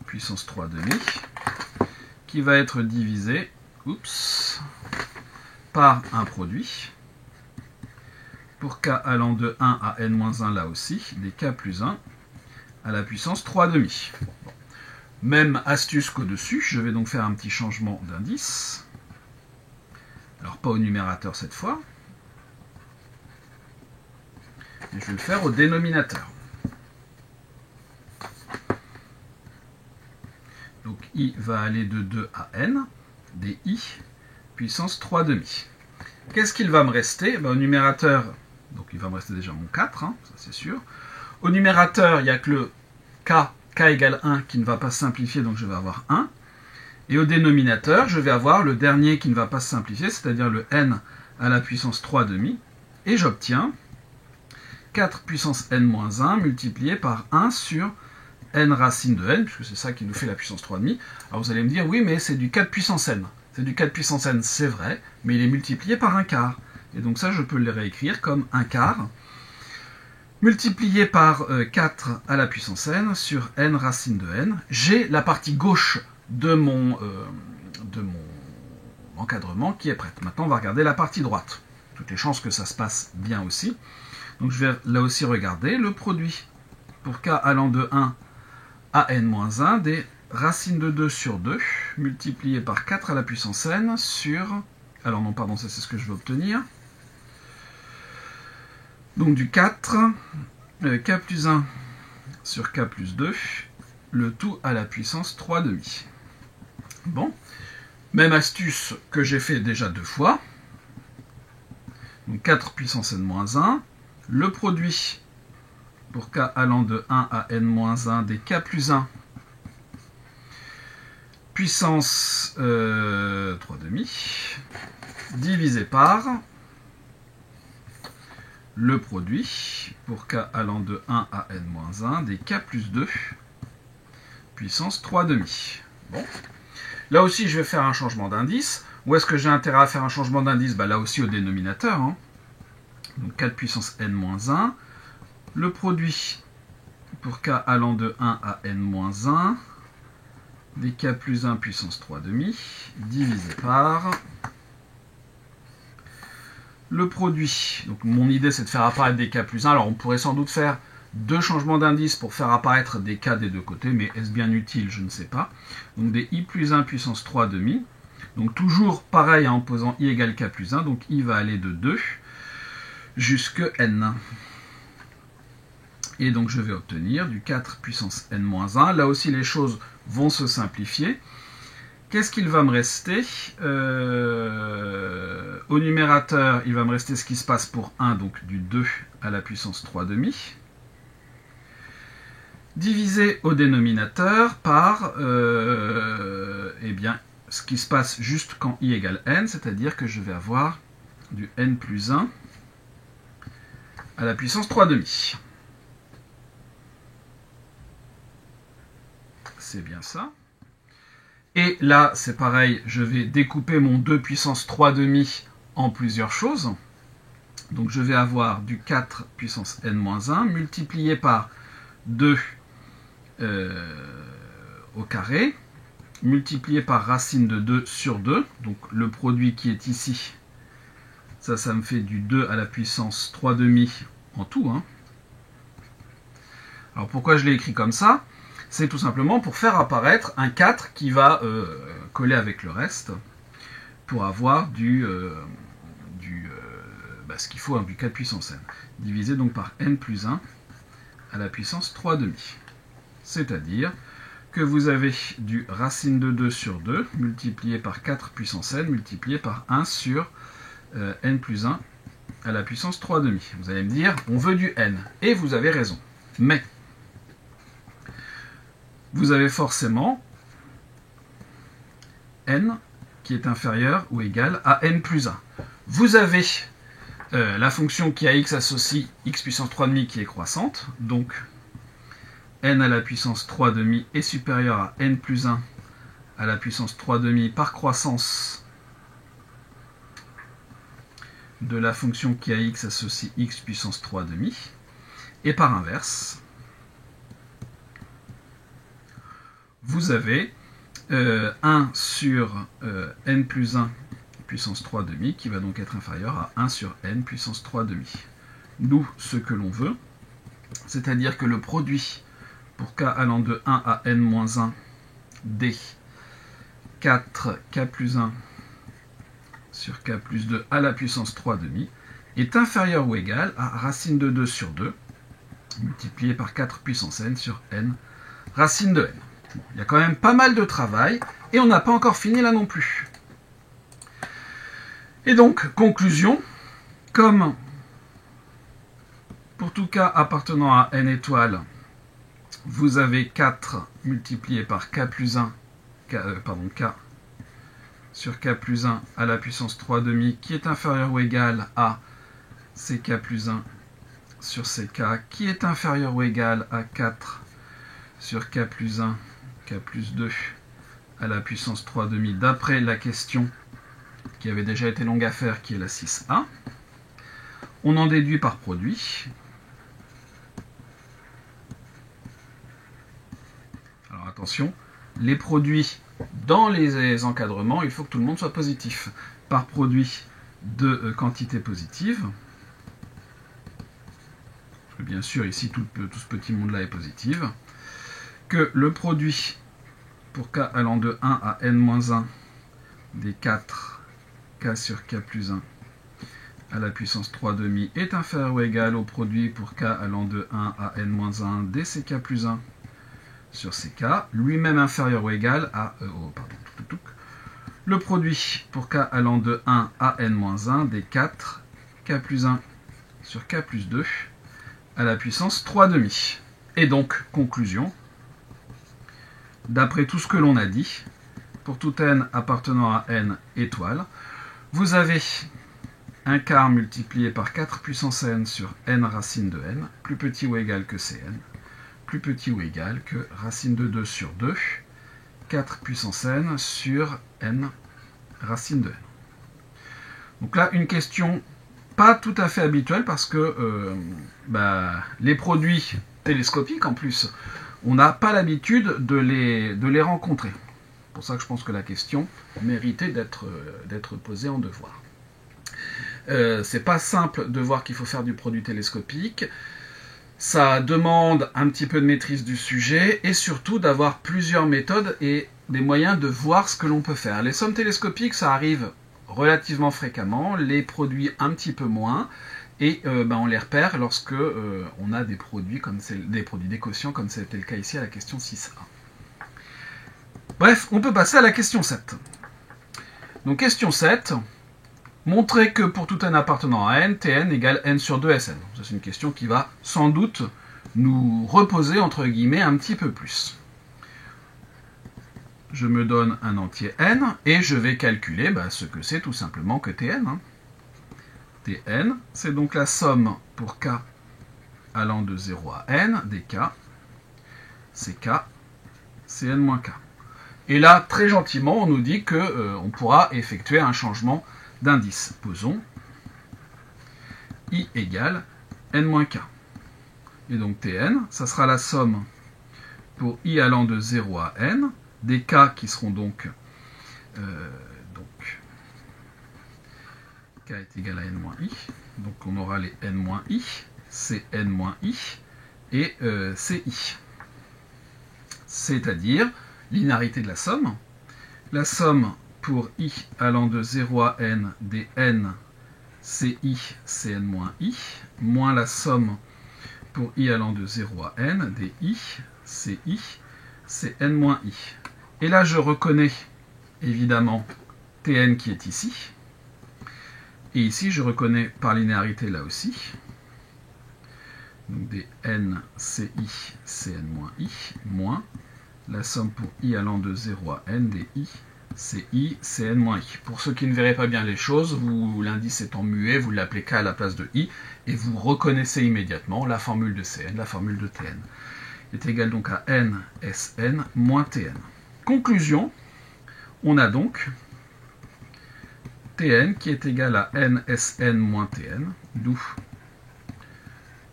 S1: puissance 3,5 qui va être divisé par un produit pour k allant de 1 à n-1 là aussi des k plus 1 à la puissance 3,5. Bon. Même astuce qu'au-dessus, je vais donc faire un petit changement d'indice. Alors pas au numérateur cette fois, mais je vais le faire au dénominateur. Donc i va aller de 2 à n, des i puissance 3,5. Qu'est-ce qu'il va me rester? Au numérateur, donc il va me rester déjà mon 4, ça c'est sûr. Au numérateur, il n'y a que le k égale 1 qui ne va pas se simplifier, donc je vais avoir 1. Et au dénominateur, je vais avoir le dernier qui ne va pas se simplifier, c'est-à-dire le n à la puissance 3,5. Et j'obtiens 4 puissance n-1 multiplié par 1 sur n racine de n, puisque c'est ça qui nous fait la puissance 3,5. Alors vous allez me dire, oui, mais c'est du 4 puissance n. C'est du 4 puissance n, c'est vrai, mais il est multiplié par 1/4. Et donc ça, je peux le réécrire comme 1/4 multiplié par 4 à la puissance n sur n racine de n. J'ai la partie gauche de mon encadrement qui est prête. Maintenant, on va regarder la partie droite. Toutes les chances que ça se passe bien aussi. Donc je vais là aussi regarder le produit pour k allant de 1 à n-1 des racines de 2 sur 2 multiplié par 4 à la puissance n sur... Alors non, pardon, ça c'est ce que je veux obtenir. Donc du 4, k plus 1 sur k plus 2, le tout à la puissance 3,5. Bon, même astuce que j'ai fait déjà 2 fois. Donc 4 puissance n-1, le produit pour k allant de 1 à n-1 des k plus 1 puissance 3,5 divisé par le produit pour k allant de 1 à n-1 des k plus 2 puissance 3,5. Bon. Là aussi, je vais faire un changement d'indice. Où est-ce que j'ai intérêt à faire un changement d'indice? Là aussi au dénominateur. Donc 4 puissance n-1. Le produit pour k allant de 1 à n-1 des k plus 1 puissance 3,5 divisé par le produit. Donc mon idée c'est de faire apparaître des k plus 1. Alors on pourrait sans doute faire 2 changements d'indice pour faire apparaître des k des deux côtés, mais est-ce bien utile? Je ne sais pas. Donc des i plus 1 puissance 3,5. Donc toujours pareil en posant i égale k plus 1. Donc i va aller de 2 jusque n. Et donc je vais obtenir du 4 puissance n-1. Là aussi les choses vont se simplifier. Qu'est-ce qu'il va me rester? Au numérateur, il va me rester ce qui se passe pour 1, donc du 2 à la puissance 3,5. Divisé au dénominateur par ce qui se passe juste quand i égale n, c'est-à-dire que je vais avoir du n plus 1 à la puissance 3,5. C'est bien ça. Et là, c'est pareil, je vais découper mon 2 puissance 3,5 en plusieurs choses. Donc je vais avoir du 4 puissance n-1 multiplié par 2 au carré, multiplié par racine de 2 sur 2, donc le produit qui est ici, ça me fait du 2 à la puissance 3,5 en tout. Alors pourquoi je l'ai écrit comme ça? c'est tout simplement pour faire apparaître un 4 qui va coller avec le reste, pour avoir ce qu'il faut, du 4 puissance n, divisé donc par n plus 1 à la puissance 3 demi. C'est-à-dire que vous avez du racine de 2 sur 2 multiplié par 4 puissance n multiplié par 1 sur n plus 1 à la puissance 3 demi. Vous allez me dire, on veut du n, et vous avez raison. Mais vous avez forcément n qui est inférieur ou égal à n plus 1. Vous avez la fonction qui a x associe x puissance 3 demi qui est croissante, donc n à la puissance 3 demi est supérieur à n plus 1 à la puissance 3 demi par croissance de la fonction qui a x associe x puissance 3 demi, et par inverse, vous avez 1 sur n plus 1 puissance 3 demi qui va donc être inférieur à 1 sur n puissance 3 demi. D'où ce que l'on veut, c'est-à-dire que le produit pour k allant de 1 à n-1 d 4k plus 1 sur k plus 2 à la puissance 3 demi est inférieur ou égal à racine de 2 sur 2 multiplié par 4 puissance n sur n racine de n. Bon, il y a quand même pas mal de travail et on n'a pas encore fini là non plus. Et donc, conclusion, comme pour tout cas appartenant à n étoiles, vous avez 4 multiplié par k plus 1, k sur k plus 1 à la puissance 3 demi qui est inférieur ou égal à ck plus 1 sur ck qui est inférieur ou égal à 4 sur k plus 1, k plus 2 à la puissance 3 demi d'après la question qui avait déjà été longue à faire, qui est la 6a. On en déduit par produit. Alors attention, les produits dans les encadrements, il faut que tout le monde soit positif. Par produit de quantité positive. Parce que bien sûr, ici, tout ce petit monde-là est positif. Que le produit pour k allant de 1 à n-1 des 4 k sur k plus 1 à la puissance 3 demi est inférieur ou égal au produit pour k allant de 1 à n-1 des ck plus 1 sur ck, lui-même inférieur ou égal à le produit pour k allant de 1 à n-1 des 4 k plus 1 sur k plus 2 à la puissance 3 demi. Et donc, conclusion, d'après tout ce que l'on a dit, pour tout n appartenant à n étoiles, vous avez un quart multiplié par 4 puissance n sur n racine de n, plus petit ou égal que cn, plus petit ou égal que racine de 2 sur 2, 4 puissance n sur n racine de n. Donc là, une question pas tout à fait habituelle parce que les produits télescopiques, en plus, on n'a pas l'habitude de les rencontrer. C'est pour ça que je pense que la question méritait d'être posée en devoir. C'est pas simple de voir qu'il faut faire du produit télescopique. Ça demande un petit peu de maîtrise du sujet et surtout d'avoir plusieurs méthodes et des moyens de voir ce que l'on peut faire. Les sommes télescopiques, ça arrive relativement fréquemment, les produits un petit peu moins, et on les repère lorsque on a des produits des quotients comme c'était le cas ici à la question 6a. Bref, on peut passer à la question 7. Donc question 7, montrer que pour tout n appartenant à n, Tn égale n sur 2 Sn. Ça, c'est une question qui va sans doute nous reposer, entre guillemets, un petit peu plus. Je me donne un entier n, et je vais calculer ce que c'est tout simplement que Tn. Tn, c'est donc la somme pour k allant de 0 à n, des k, c'est k, c'est n moins k. Et là, très gentiment, on nous dit qu'on pourra effectuer un changement d'indice. Posons i égale n-k. Et donc Tn, ça sera la somme pour i allant de 0 à n, des k qui seront donc k est égal à n-i. Donc on aura les n-i, c'est n-i et c'est i. c'est-à-dire linéarité de la somme. La somme pour i allant de 0 à n des n, c'est i, c'est n moins i, moins la somme pour i allant de 0 à n des i, c'est n moins i. Et là, je reconnais évidemment Tn qui est ici. Et ici, je reconnais par linéarité là aussi. Donc des n, c'est n moins i, moins la somme pour i allant de 0 à n des i, c'est n moins i. Pour ceux qui ne verraient pas bien les choses, l'indice étant muet, vous l'appelez k à la place de i, et vous reconnaissez immédiatement la formule de Cn, la formule de Tn. Est égal donc à n Sn moins Tn. Conclusion, on a donc Tn qui est égal à n Sn moins Tn, d'où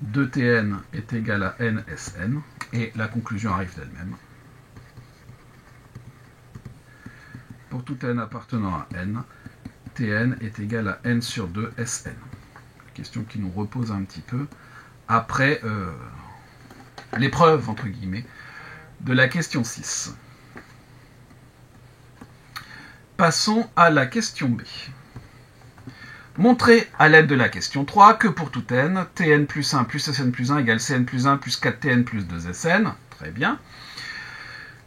S1: 2Tn est égal à n Sn, et la conclusion arrive d'elle-même. Pour tout n appartenant à n, Tn est égal à n sur 2 Sn. Question qui nous repose un petit peu après l'épreuve, entre guillemets, de la question 6. Passons à la question B. Montrez à l'aide de la question 3 que pour tout n, Tn plus 1 plus Sn plus 1 égale Cn plus 1 plus 4Tn plus 2Sn. Très bien.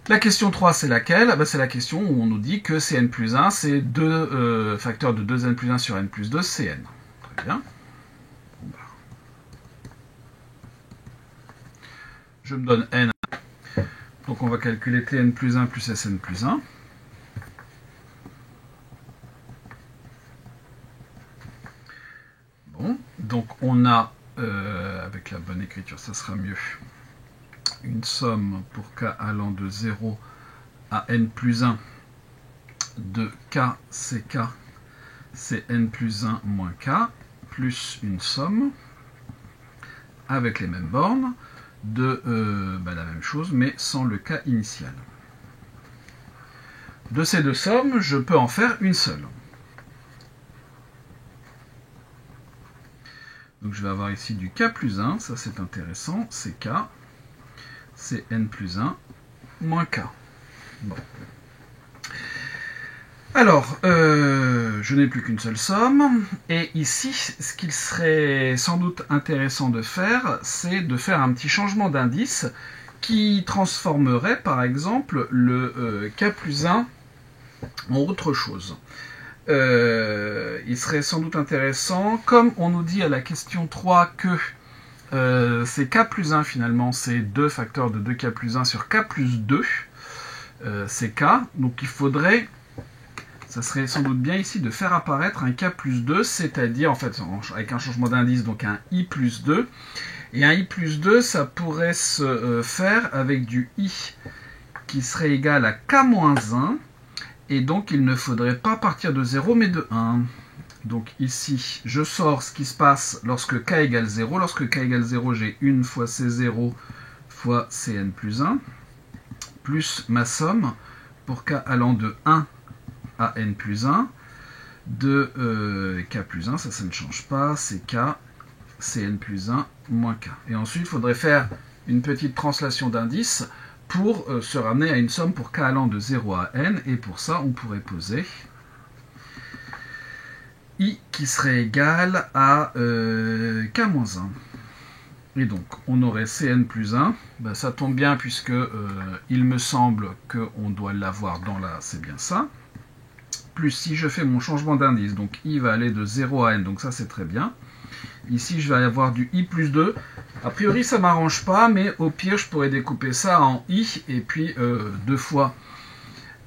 S1: La question 3, c'est laquelle? C'est la question où on nous dit que Cn plus 1, c'est 2 facteurs de 2n plus 1 sur n plus 2, Cn. Très bien. Je me donne n. Donc on va calculer Tn plus 1 plus Sn plus 1. Bon, donc on a, avec la bonne écriture, ça sera mieux, une somme pour k allant de 0 à n plus 1 de k, c'est n plus 1 moins k, plus une somme, avec les mêmes bornes, de la même chose, mais sans le k initial. De ces deux sommes, je peux en faire une seule. Donc je vais avoir ici du k plus 1, ça c'est intéressant, c'est k, c'est n plus 1 moins k. Bon. Alors, je n'ai plus qu'une seule somme, et ici, ce qu'il serait sans doute intéressant de faire, c'est de faire un petit changement d'indice qui transformerait, par exemple, le k plus 1 en autre chose. Il serait sans doute intéressant, comme on nous dit à la question 3 que c'est k plus 1 finalement, c'est 2 facteurs de 2k plus 1 sur k plus 2, c'est k, donc il faudrait, ça serait sans doute bien ici de faire apparaître un k plus 2, c'est-à-dire en fait avec un changement d'indice, donc un i plus 2, et un i plus 2 ça pourrait se faire avec du i qui serait égal à k moins 1, et donc il ne faudrait pas partir de 0 mais de 1. Donc ici, je sors ce qui se passe lorsque k égale 0. Lorsque k égale 0, j'ai 1 fois C0 fois Cn plus 1, plus ma somme pour k allant de 1 à n plus 1, de k plus 1, ça ne change pas, c'est k, Cn plus 1 moins k. Et ensuite, il faudrait faire une petite translation d'indice pour se ramener à une somme pour k allant de 0 à n, et pour ça, on pourrait poser i qui serait égal à k-1. Et donc, on aurait Cn plus 1, ça tombe bien puisque il me semble qu'on doit l'avoir dans la, c'est bien ça, plus si je fais mon changement d'indice, donc i va aller de 0 à n, donc ça c'est très bien. Ici, je vais avoir du i plus 2. A priori, ça ne m'arrange pas, mais au pire, je pourrais découper ça en i, et puis deux fois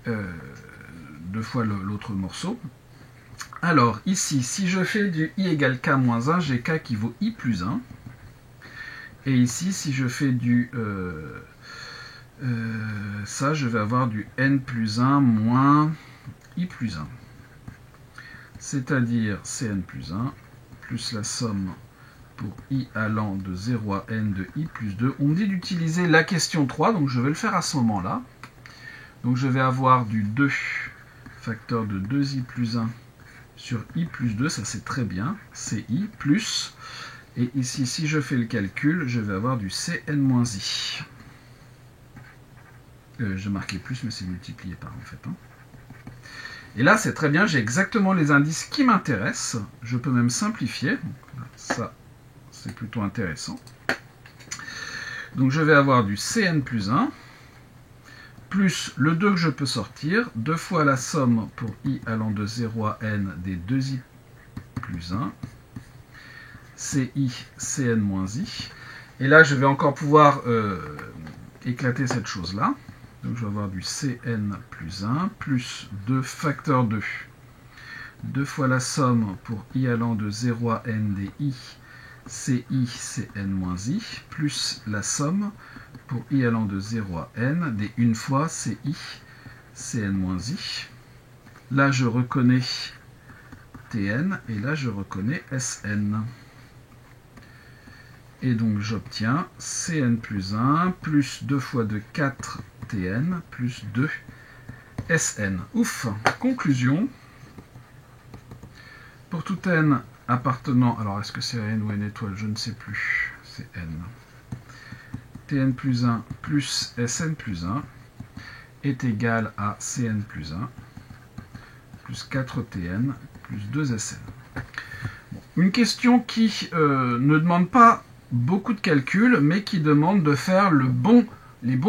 S1: l'autre morceau. Alors, ici, si je fais du i égale k moins 1, j'ai k qui vaut i plus 1. Et ici, si je fais du... ça, je vais avoir du n plus 1 moins i plus 1. C'est-à-dire Cn plus 1, plus la somme pour i allant de 0 à n de i plus 2. On me dit d'utiliser la question 3, donc je vais le faire à ce moment-là. Donc je vais avoir du 2 facteur de 2i plus 1 sur i plus 2, ça c'est très bien, c'est i, plus, et ici si je fais le calcul, je vais avoir du Cn moins i. J'ai marqué plus, mais c'est multiplié par en fait. Hein. Et là, c'est très bien, j'ai exactement les indices qui m'intéressent. Je peux même simplifier. Donc, ça, c'est plutôt intéressant. Donc je vais avoir du Cn plus 1, plus le 2 que je peux sortir, 2 fois la somme pour i allant de 0 à n des 2i plus 1, ci, cn moins i. Et là, je vais encore pouvoir éclater cette chose-là. Donc je vais avoir du Cn plus 1, plus 2 facteur 2. 2 fois la somme pour i allant de 0 à n des i, ci, cn moins i, plus la somme pour i allant de 0 à n des 1 fois ci, cn moins i. Là, je reconnais tn, et là, je reconnais sn. Et donc, j'obtiens cn plus 1, plus 2 fois 2, 4 tn, plus 2 sn. Ouf. Conclusion. Pour tout n appartenant, alors est-ce que c'est n ou n étoile, je ne sais plus, c'est n. Tn plus 1 plus Sn plus 1 est égal à Cn plus 1 plus 4Tn plus 2Sn. Bon, une question qui ne demande pas beaucoup de calculs, mais qui demande de faire les bons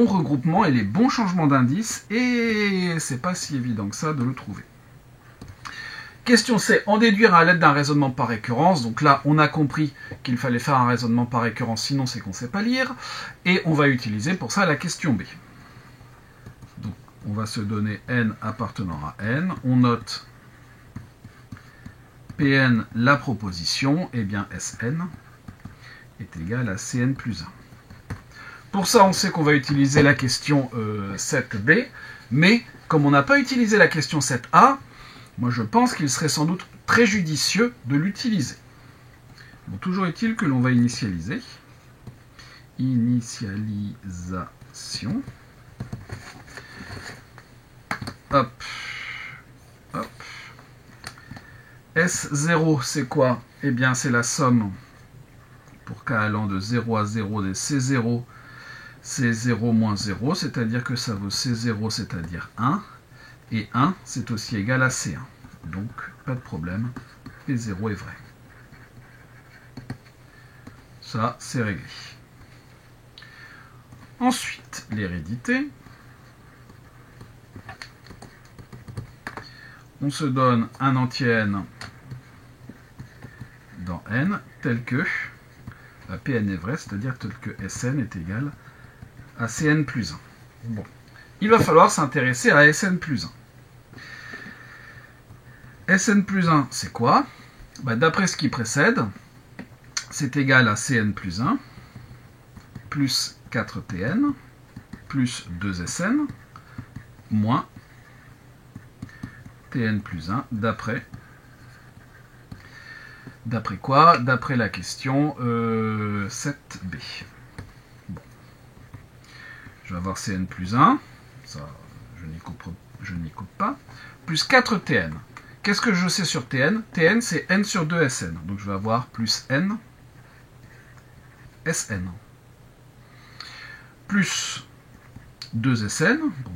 S1: regroupements et les bons changements d'indices, et c'est pas si évident que ça de le trouver. Question C, en déduire à l'aide d'un raisonnement par récurrence. Donc là, on a compris qu'il fallait faire un raisonnement par récurrence, sinon c'est qu'on ne sait pas lire. Et on va utiliser pour ça la question B. Donc, on va se donner n appartenant à n. On note Pn, la proposition, et bien Sn est égal à Cn plus 1. Pour ça, on sait qu'on va utiliser la question 7b, mais comme on n'a pas utilisé la question 7a, moi, je pense qu'il serait sans doute très judicieux de l'utiliser. Bon, toujours est-il que l'on va initialiser. Initialisation. Hop. Hop. S0, c'est quoi? Eh bien, c'est la somme pour k allant de 0 à 0 des C0, C0 moins 0, c'est-à-dire que ça vaut C0, c'est-à-dire 1. Et 1, c'est aussi égal à C1. Donc, pas de problème, P0 est vrai. Ça, c'est réglé. Ensuite, l'hérédité. On se donne un entier n dans n tel que Pn est vrai, c'est-à-dire tel que Sn est égal à Cn plus 1. Bon. Il va falloir s'intéresser à Sn plus 1. Sn plus 1, c'est quoi? D'après ce qui précède, c'est égal à Cn plus 1, plus 4Tn, plus 2Sn, moins Tn plus 1, d'après quoi? D'après la question 7b. Bon. Je vais avoir Cn plus 1, ça je n'y coupe pas, plus 4Tn. Qu'est-ce que je sais sur Tn? Tn, c'est n sur 2 Sn. Donc je vais avoir plus n Sn. Plus 2 Sn, bon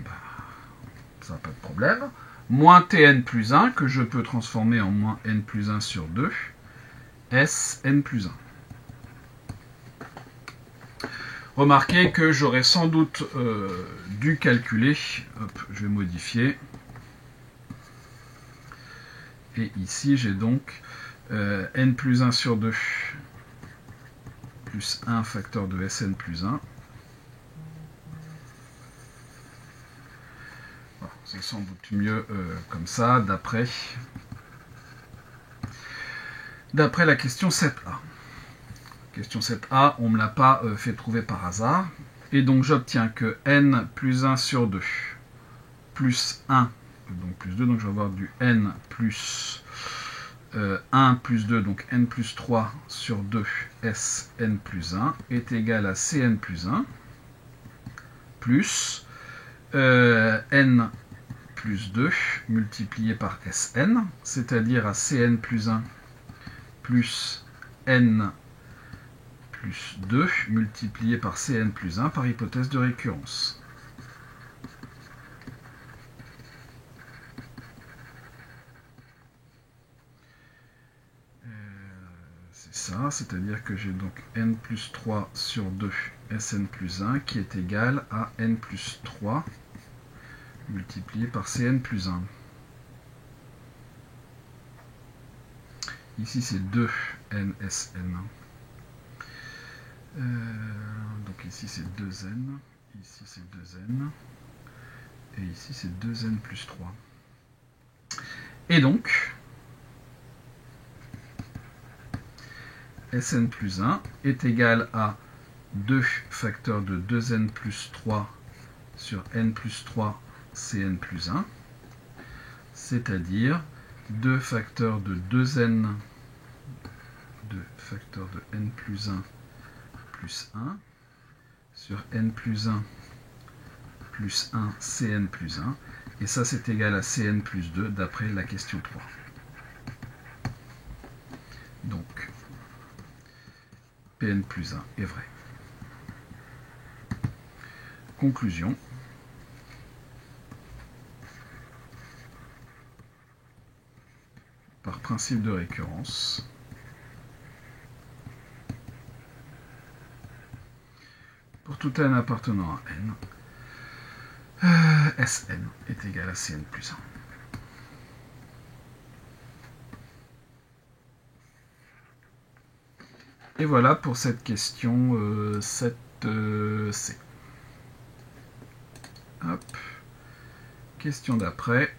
S1: ça n'a pas de problème, moins Tn plus 1, que je peux transformer en moins n plus 1 sur 2, Sn plus 1. Remarquez que j'aurais sans doute dû calculer, hop, je vais modifier, et ici j'ai donc n plus 1 sur 2 plus 1 facteur de Sn plus 1. Bon, c'est sans doute mieux comme ça, d'après la question 7a. Question 7a, on ne me l'a pas fait trouver par hasard. Et donc j'obtiens que n plus 1 sur 2 plus 1, donc plus 2, donc je vais avoir du n plus 1 plus 2, donc n plus 3 sur 2 Sn plus 1 est égal à Cn plus 1 plus n plus 2 multiplié par Sn, c'est-à-dire à Cn plus 1 plus n plus 2 multiplié par Cn plus 1 par hypothèse de récurrence. ça, c'est-à-dire que j'ai donc n plus 3 sur 2 Sn plus 1 qui est égal à n plus 3 multiplié par Cn plus 1. Ici c'est 2 NSN. Donc ici c'est 2n, ici c'est 2n, et ici c'est 2n plus 3. Et donc, Sn plus 1 est égal à 2 facteurs de 2n plus 3 sur n plus 3 Cn plus 1, c'est-à-dire 2 facteurs de 2n, 2 facteurs de n plus 1 plus 1 sur n plus 1 plus 1 Cn plus 1, et ça c'est égal à Cn plus 2 d'après la question 3. Donc, Pn plus 1 est vrai. Conclusion. Par principe de récurrence, pour tout n appartenant à n, Sn est égal à Cn plus 1. Et voilà pour cette question 7C. Hop. Question d'après.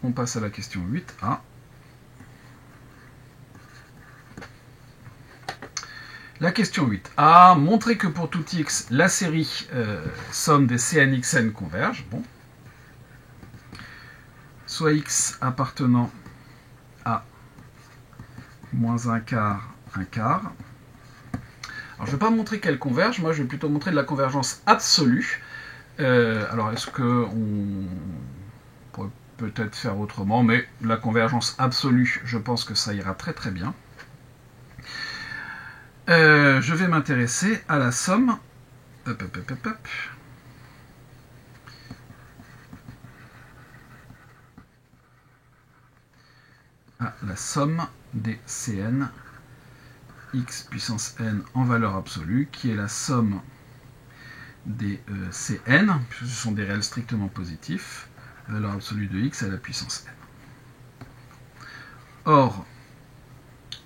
S1: On passe à la question 8A. La question 8A, montrer que pour tout x, la série somme des Cnxn converge. Bon. Soit x appartenant à moins un quart, un quart. Alors je ne vais pas montrer qu'elle converge, moi je vais plutôt montrer de la convergence absolue. Alors est-ce qu'on pourrait peut-être faire autrement, mais la convergence absolue, je pense que ça ira très très bien. Je vais m'intéresser à la somme. À la somme des Cn x puissance n en valeur absolue, qui est la somme des Cn, puisque ce sont des réels strictement positifs, valeur absolue de x à la puissance n. Or,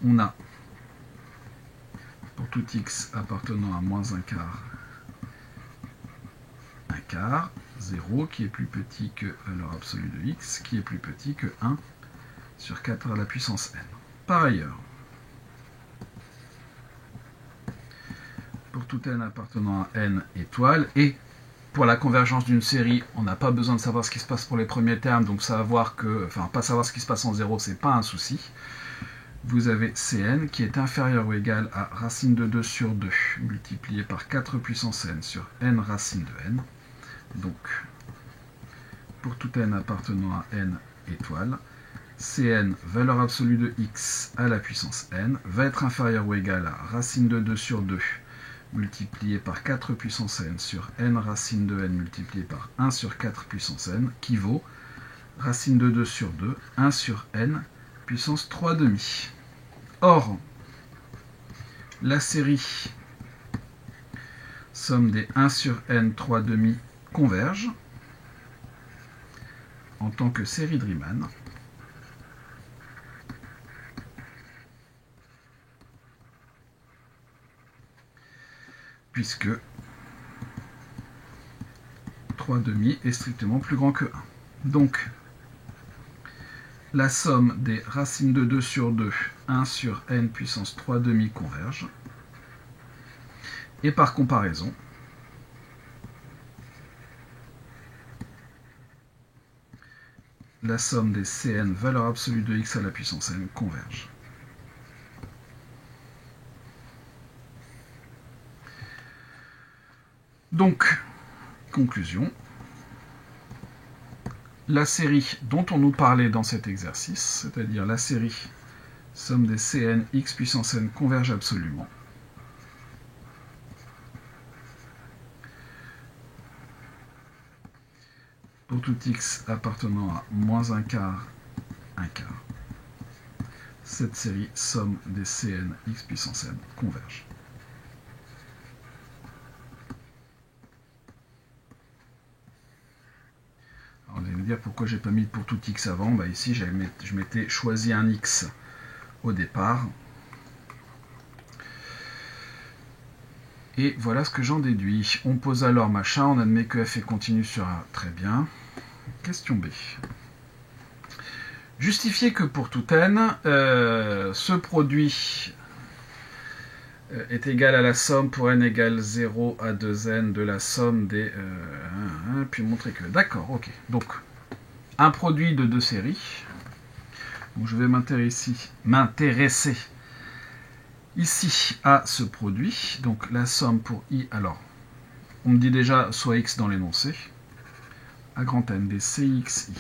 S1: on a pour tout x appartenant à moins un quart, 0 qui est plus petit que valeur absolue de x, qui est plus petit que 1 sur 4 à la puissance n. Par ailleurs, pour tout n appartenant à n étoile, et pour la convergence d'une série, on n'a pas besoin de savoir ce qui se passe pour les premiers termes, donc savoir que, enfin, pas savoir ce qui se passe en 0, c'est pas un souci. Vous avez Cn qui est inférieur ou égal à racine de 2 sur 2 multiplié par 4 puissance n sur n racine de n. Donc, pour tout n appartenant à n étoile, Cn, valeur absolue de x à la puissance n, va être inférieur ou égal à racine de 2 sur 2 multiplié par 4 puissance n sur n racine de n multiplié par 1 sur 4 puissance n, qui vaut racine de 2 sur 2, 1 sur n puissance 3 demi. Or, la série somme des 1 sur n 3 demi converge en tant que série de Riemann puisque 3 demi est strictement plus grand que 1. Donc, la somme des racines de 2 sur 2, 1 sur n puissance 3 demi converge. Et par comparaison, la somme des Cn, valeur absolue de x à la puissance n, converge. Donc, conclusion. La série dont on nous parlait dans cet exercice, c'est-à-dire la série somme des Cn x puissance n converge absolument. Pour tout x appartenant à moins un quart, cette série somme des Cn x puissance n converge. Alors, vous allez me dire pourquoi j'ai pas mis pour tout x avant. Bah, ici, je m'étais choisi un x au départ. Et voilà ce que j'en déduis. On pose alors machin, on admet que f est continu sur A. Très bien. Question B. Justifier que pour tout n, ce produit est égal à la somme pour n égale 0 à 2n de la somme des... puis montrer que... D'accord, ok. Donc, un produit de deux séries. Donc, je vais m'intéresser ici à ce produit. Donc, la somme pour i... Alors, on me dit déjà soit x dans l'énoncé. À grand N des cxi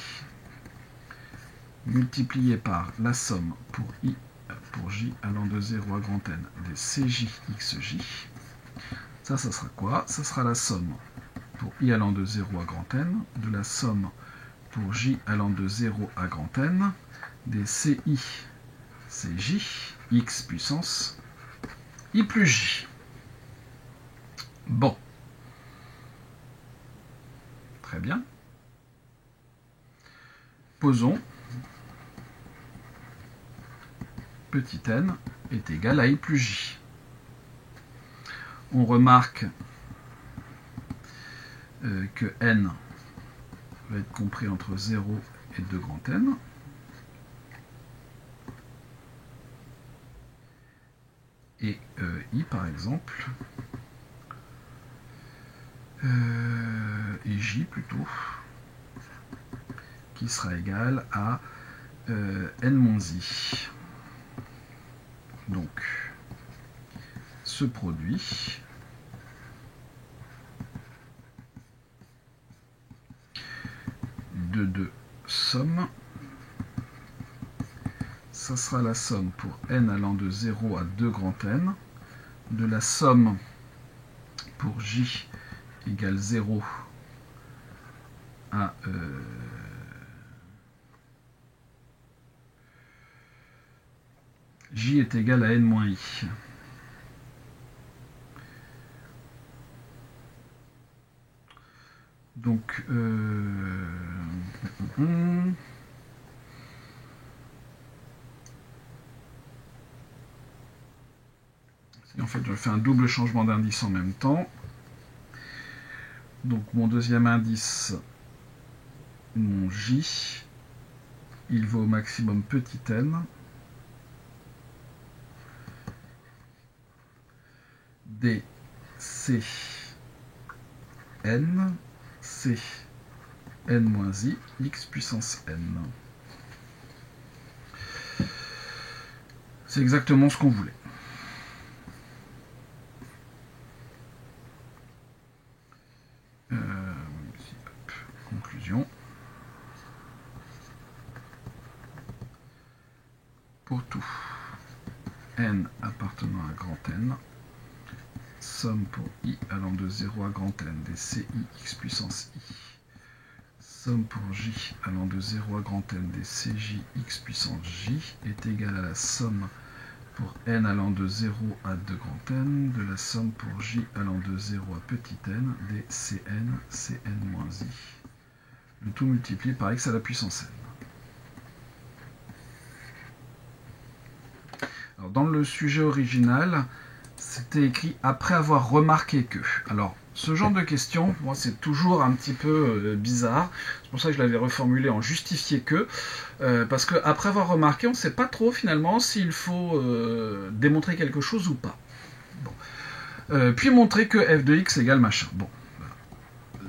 S1: multiplié par la somme pour i pour j allant de 0 à grand N des cjxj. Ça sera quoi? Ça sera la somme pour i allant de 0 à grand N de la somme pour j allant de 0 à grand N des ci cj x puissance i plus j. Bon. Très bien. Posons petit n est égal à i plus j. On remarque que n va être compris entre 0 et 2 grand N. Et i par exemple, et j plutôt, qui sera égal à n-i. Donc, ce produit de deux sommes, ça sera la somme pour n allant de 0 à 2 grand N, de la somme pour j égale 0 à j est égal à n-i. Donc, en fait, je fais un double changement d'indice en même temps. Donc, mon deuxième indice, mon j, il vaut au maximum petit n. D, C, n, C, n-i, x puissance n. C'est exactement ce qu'on voulait. Conclusion. Pour tout n appartenant à grand N, somme pour i allant de 0 à grand N des ci x puissance i, somme pour j allant de 0 à grand N des cj x puissance j est égale à la somme pour n allant de 0 à 2 grand N de la somme pour j allant de 0 à petit n des cn, cn-i. Le tout multiplié par x à la puissance n. Alors, dans le sujet original, c'était écrit après avoir remarqué que. Alors, ce genre de question, moi, c'est toujours un petit peu bizarre. C'est pour ça que je l'avais reformulé en justifié que. Parce qu'après avoir remarqué, on ne sait pas trop finalement s'il faut démontrer quelque chose ou pas. Bon. Puis montrer que f de x égale machin. Bon.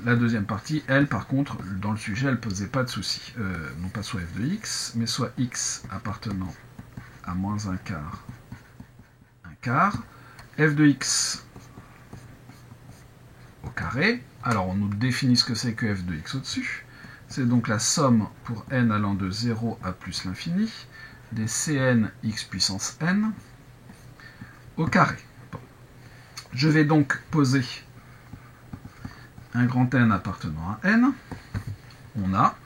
S1: La deuxième partie, elle, par contre, dans le sujet, elle ne posait pas de souci. Non pas soit f de x, mais soit x appartenant à moins un quart, f de x au carré. Alors, on nous définit ce que c'est que f de x au-dessus. C'est donc la somme pour n allant de 0 à plus l'infini des cn x puissance n au carré. Bon. Je vais donc poser un grand N appartenant à n. On a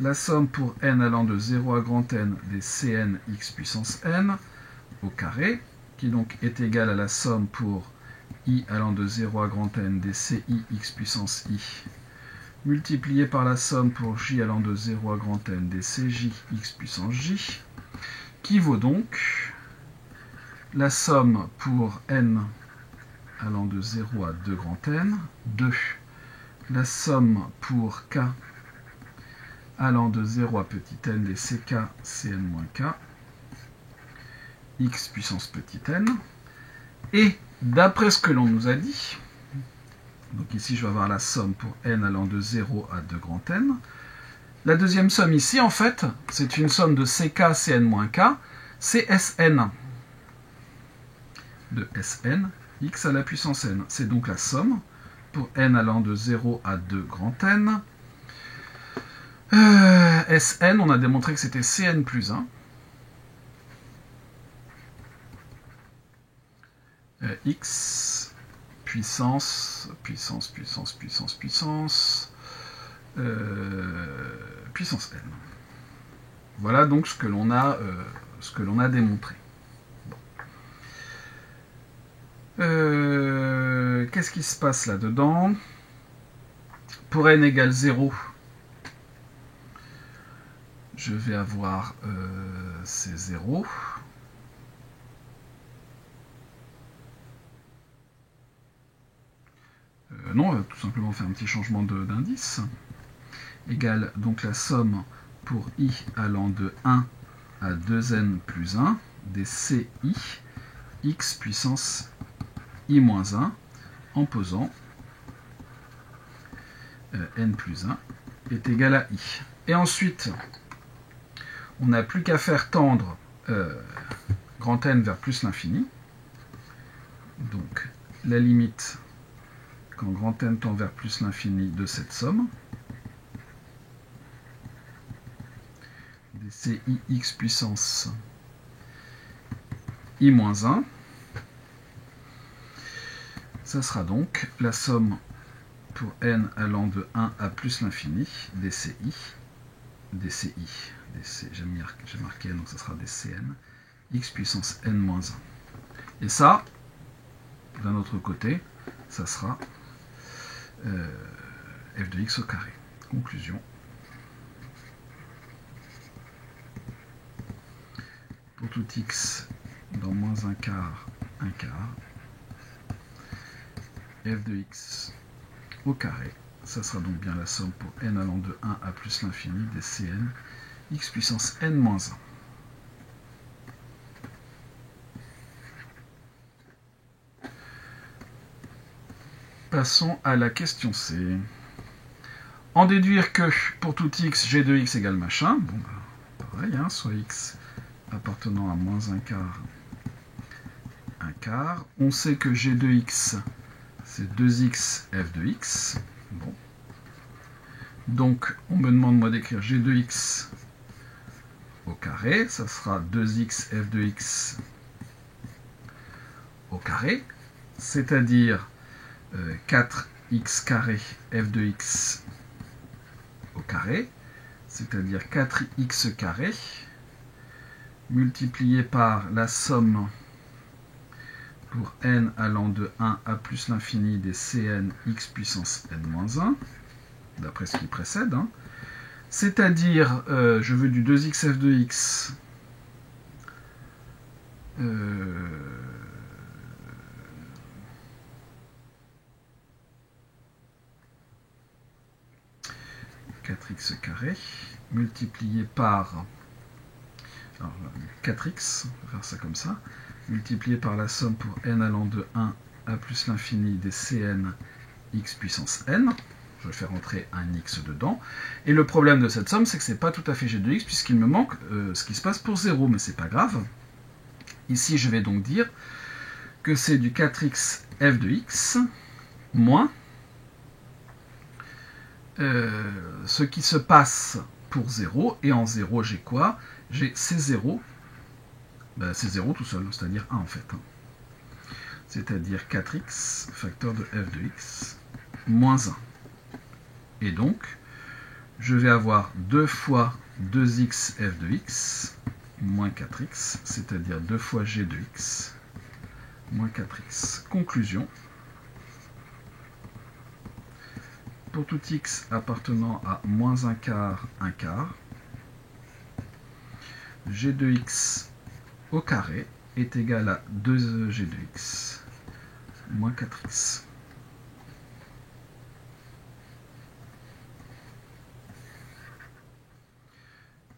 S1: la somme pour n allant de 0 à grand N des Cn x puissance n au carré, qui donc est égale à la somme pour i allant de 0 à grand N des Ci x puissance i, multiplié par la somme pour j allant de 0 à grand N des Cj x puissance j, qui vaut donc la somme pour n allant de 0 à 2 grand N, de la somme pour k allant de 0 à petit n des ck, cn moins k, x puissance petit n, et d'après ce que l'on nous a dit, donc ici je vais avoir la somme pour n allant de 0 à 2 grand N, la deuxième somme ici en fait c'est une somme de ck, cn moins k, c'est Sn, de Sn, x à la puissance n. C'est donc la somme pour n allant de 0 à 2 grand N. Sn, on a démontré que c'était Cn plus 1. X puissance n. Voilà donc ce que l'on a démontré. Qu'est-ce qui se passe là-dedans? Pour n égale 0, je vais avoir ces 0. Non, on va tout simplement faire un petit changement d'indice. Égale donc la somme pour i allant de 1 à 2n plus 1 des ci x puissance i moins 1 en posant n plus 1 est égal à i. Et ensuite, on n'a plus qu'à faire tendre grand N vers plus l'infini. Donc, la limite, quand grand N tend vers plus l'infini de cette somme, des ci x puissance i moins 1, ça sera donc la somme pour n allant de 1 à plus l'infini des ci, j'ai marqué n, donc ça sera des cn, x puissance n moins 1. Et ça, d'un autre côté, ça sera f de x au carré. Conclusion. Pour tout x dans moins un quart, f de x au carré, ça sera donc bien la somme pour n allant de 1 à plus l'infini des cn x puissance n moins 1. Passons à la question C. En déduire que pour tout x, g de x égale machin, bon bah, pareil, hein, soit x appartenant à moins un quart, on sait que g de x, c'est 2x f de x, bon. Donc, on me demande moi d'écrire g de x au carré, ça sera 2x f de x au carré, c'est-à-dire 4x carré f de x au carré, c'est-à-dire 4x carré, multiplié par la somme pour n allant de 1 à plus l'infini des cn x puissance n moins 1, d'après ce qui précède, hein. C'est-à-dire, je veux du 2x f de x, 4x carré, multiplié par, alors 4x, on va faire ça comme ça, multiplié par la somme pour n allant de 1 à plus l'infini des cn x puissance n. Je vais faire entrer un x dedans. Et le problème de cette somme, c'est que ce n'est pas tout à fait g de x, puisqu'il me manque ce qui se passe pour 0, mais c'est pas grave. Ici, je vais donc dire que c'est du 4x f de x moins ce qui se passe pour 0, et en 0, j'ai quoi? J'ai C0, ben, c'est 0 tout seul, c'est-à-dire 1 en fait. C'est-à-dire 4x facteur de f de x moins 1. Et donc, je vais avoir 2 fois 2x f de x moins 4x, c'est-à-dire 2 fois g de x moins 4x. Conclusion. Pour tout x appartenant à moins 1 quart, g de x au carré est égal à 2g de x moins 4x.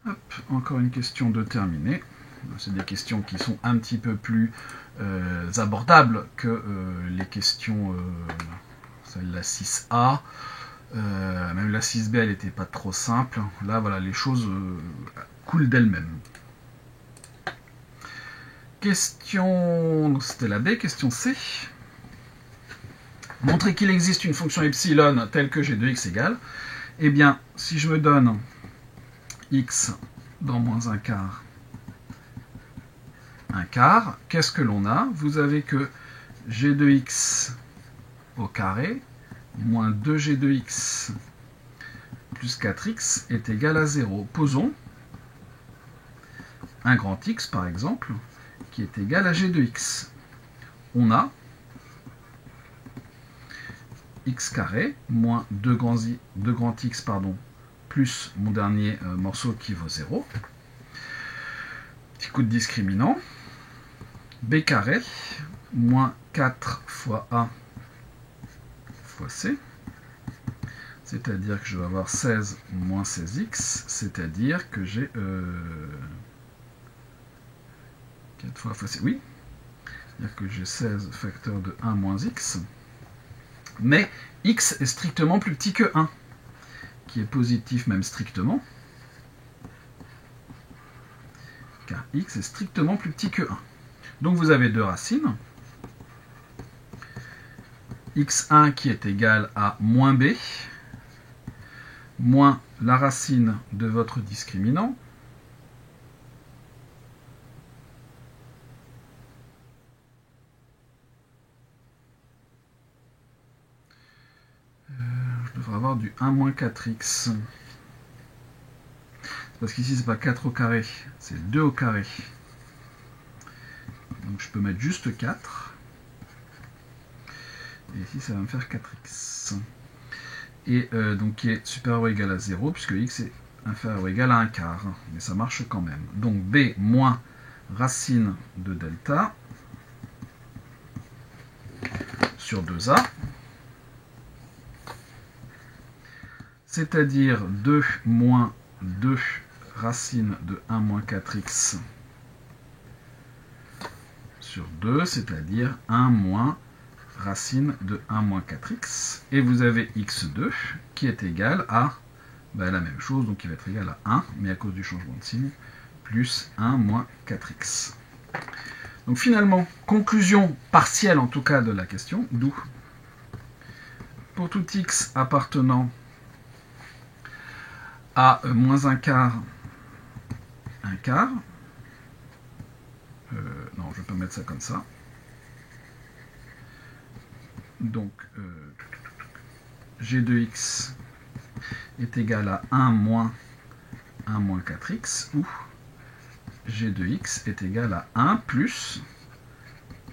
S1: Hop, encore une question de terminer. C'est des questions qui sont un petit peu plus abordables que les questions, la 6A. Même la 6B, elle n'était pas trop simple. Là, voilà, les choses coulent d'elles-mêmes. Question, c'était la B, question C. Montrer qu'il existe une fonction epsilon telle que g de x égale. Eh bien, si je me donne x dans moins 1 quart, qu'est-ce que l'on a? Vous avez que g de x au carré moins 2g de x plus 4x est égal à 0. Posons un grand X, par exemple, qui est égal à g de x. On a x carré moins 2 grands x, plus mon dernier morceau qui vaut 0. Petit coup de discriminant. B carré moins 4 fois A fois C. C'est-à-dire que je vais avoir 16 moins 16x, c'est-à-dire que j'ai 4 fois C, oui. C'est-à-dire que j'ai 16 facteur de 1 moins x. Mais x est strictement plus petit que 1, qui est positif même strictement, car x est strictement plus petit que 1. Donc vous avez deux racines, x1 qui est égal à moins b, moins la racine de votre discriminant, je devrais avoir du 1 moins 4x. Parce qu'ici, c'est pas 4 au carré, c'est 2 au carré. Donc je peux mettre juste 4. Et ici, ça va me faire 4x. Et donc qui est supérieur ou égal à 0, puisque x est inférieur ou égal à 1 quart. Mais ça marche quand même. Donc b moins racine de delta sur 2a. C'est-à-dire 2 moins 2 racine de 1 moins 4x sur 2, c'est-à-dire 1 moins racine de 1 moins 4x. Et vous avez x2 qui est égal à la même chose, donc qui va être égal à 1, mais à cause du changement de signe, plus 1 moins 4x. Donc finalement, conclusion partielle en tout cas de la question, d'où pour tout x appartenant à moins 1 quart, non, je vais pas mettre ça comme ça. Donc, g de x est égal à 1 moins 4x, ou g de x est égal à 1 plus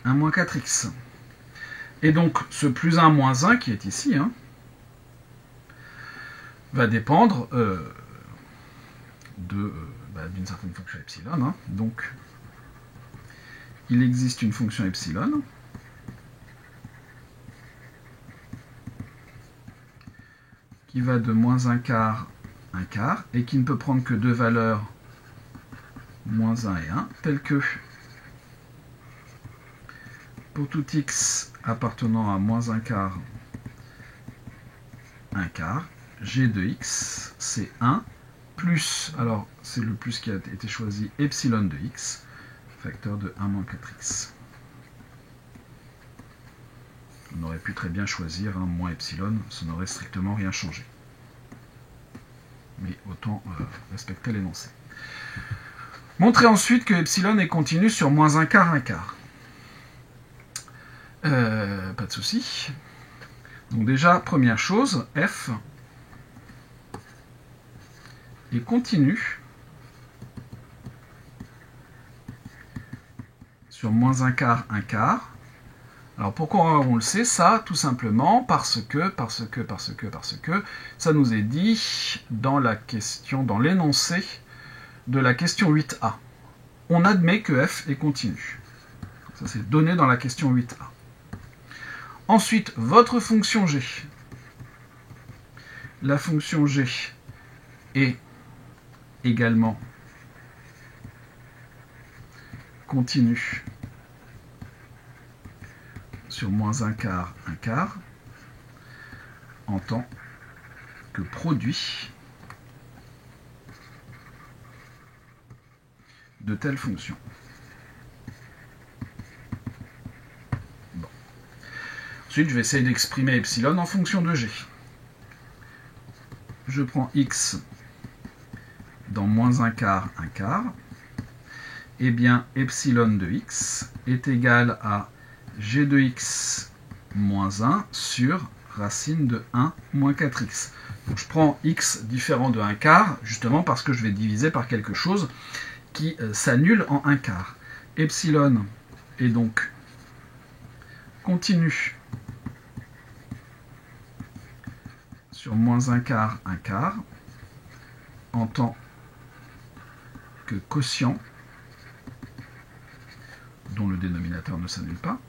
S1: 1 moins 4x. Et donc, ce plus 1 moins 1 qui est ici, va dépendre d'une certaine fonction epsilon. Donc, il existe une fonction epsilon qui va de moins 1 quart, et qui ne peut prendre que deux valeurs, moins 1 et 1, telles que pour tout x appartenant à moins 1 quart, g de x, c'est 1, plus, alors c'est le plus qui a été choisi, epsilon de x, facteur de 1 moins 4x. On aurait pu très bien choisir moins epsilon, ça n'aurait strictement rien changé. Mais autant respecter l'énoncé. Montrez ensuite que epsilon est continu sur moins 1 quart, pas de souci. Donc déjà, première chose, f et continue sur moins un quart, un quart. Alors pourquoi on le sait ça? Tout simplement parce que ça nous est dit dans la question, dans l'énoncé de la question 8a. On admet que f est continu. Ça c'est donné dans la question 8a. Ensuite, votre fonction g. La fonction g est également continue sur moins un quart, en tant que produit de telle fonction. Bon. Ensuite, je vais essayer d'exprimer epsilon en fonction de g. Je prends x dans moins un quart, eh bien, epsilon de x est égal à g de x moins 1 sur racine de 1 moins 4x. Donc, je prends x différent de 1 quart, justement parce que je vais diviser par quelque chose qui s'annule en 1 quart. Epsilon est donc continu sur moins un quart, en tant que quotient dont le dénominateur ne s'annule pas.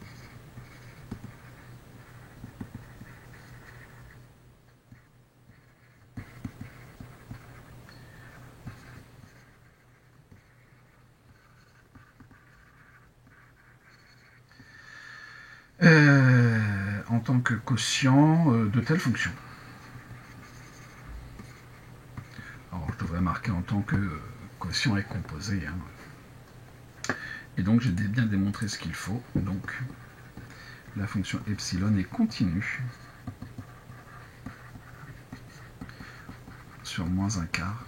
S1: En tant que quotient de telle fonction. Alors je devrais marquer en tant que quotient est composé. Et donc j'ai bien démontré ce qu'il faut. Donc la fonction epsilon est continue sur moins un quart,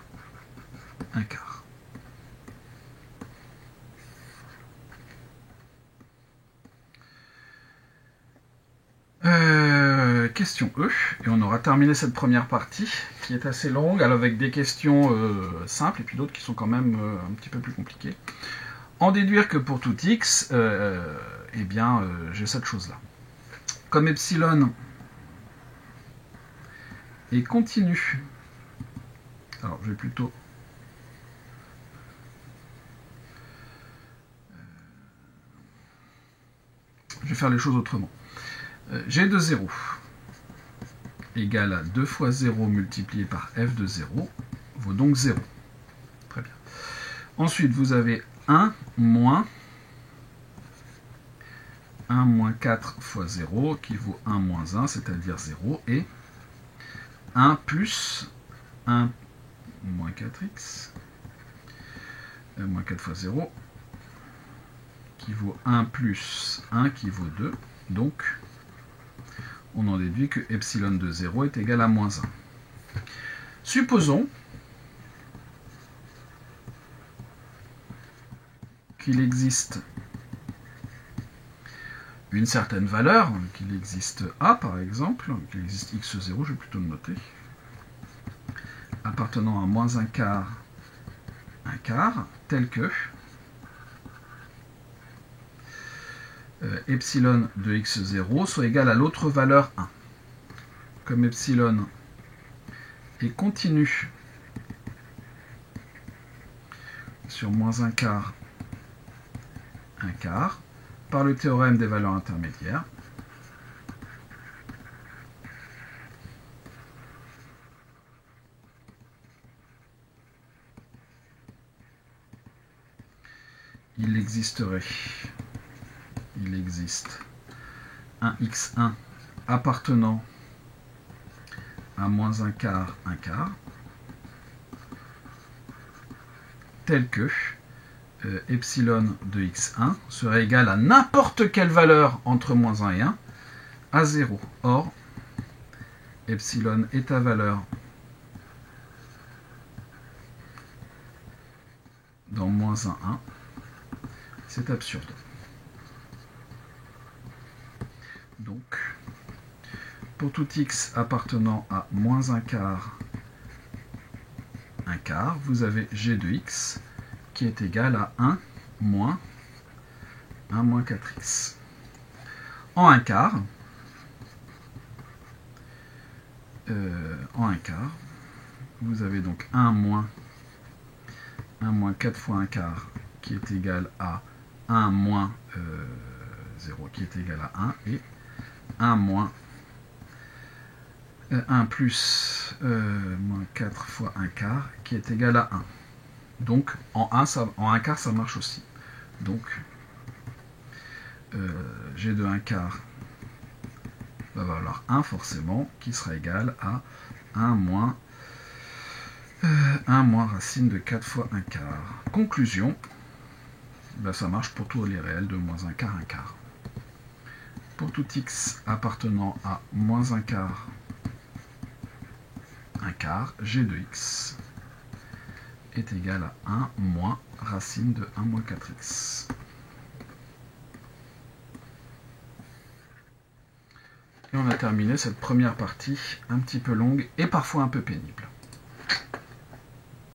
S1: Question E, et on aura terminé cette première partie qui est assez longue, alors avec des questions simples et puis d'autres qui sont quand même un petit peu plus compliquées. En déduire que pour tout x, eh bien j'ai cette chose-là. Comme epsilon est continu, alors je vais plutôt je vais faire les choses autrement. G de 0 égale à 2 fois 0 multiplié par f de 0 vaut donc 0. Très bien. Ensuite, vous avez 1 moins 4 fois 0 qui vaut 1 moins 1, c'est-à-dire 0, et 1 plus 1 moins 4x, moins 4 fois 0, qui vaut 1 plus 1 qui vaut 2. Donc, on en déduit que epsilon de 0 est égal à moins 1. Supposons qu'il existe une certaine valeur, qu'il existe A par exemple, qu'il existe x0, je vais plutôt le noter, appartenant à moins un quart, tel que epsilon de x0 soit égal à l'autre valeur 1. Comme epsilon est continu sur moins un quart, par le théorème des valeurs intermédiaires, il existe un x1 appartenant à moins un quart, tel que epsilon de x1 serait égal à n'importe quelle valeur entre moins 1 et 1 à 0. Or, epsilon est à valeur dans moins 1, 1. C'est absurde. Donc, pour tout x appartenant à moins un quart, quart, vous avez g de x qui est égal à 1 moins 4x. En 1 quart, vous avez donc 1 moins 4 fois 1 quart qui est égal à 1 moins 0 qui est égal à 1 et 1 moins 1 plus moins 4 fois 1 quart qui est égal à 1. Donc en 1 quart ça marche aussi. Donc g de 1 quart va valoir 1 forcément, qui sera égal à 1 moins racine de 4 fois 1 quart. Conclusion, ben ça marche pour tous les réels de moins 1 quart, 1 quart. Pour tout x appartenant à moins 1 quart, 1 quart, g de x est égal à 1 moins racine de 1 moins 4x. Et on a terminé cette première partie un petit peu longue et parfois un peu pénible.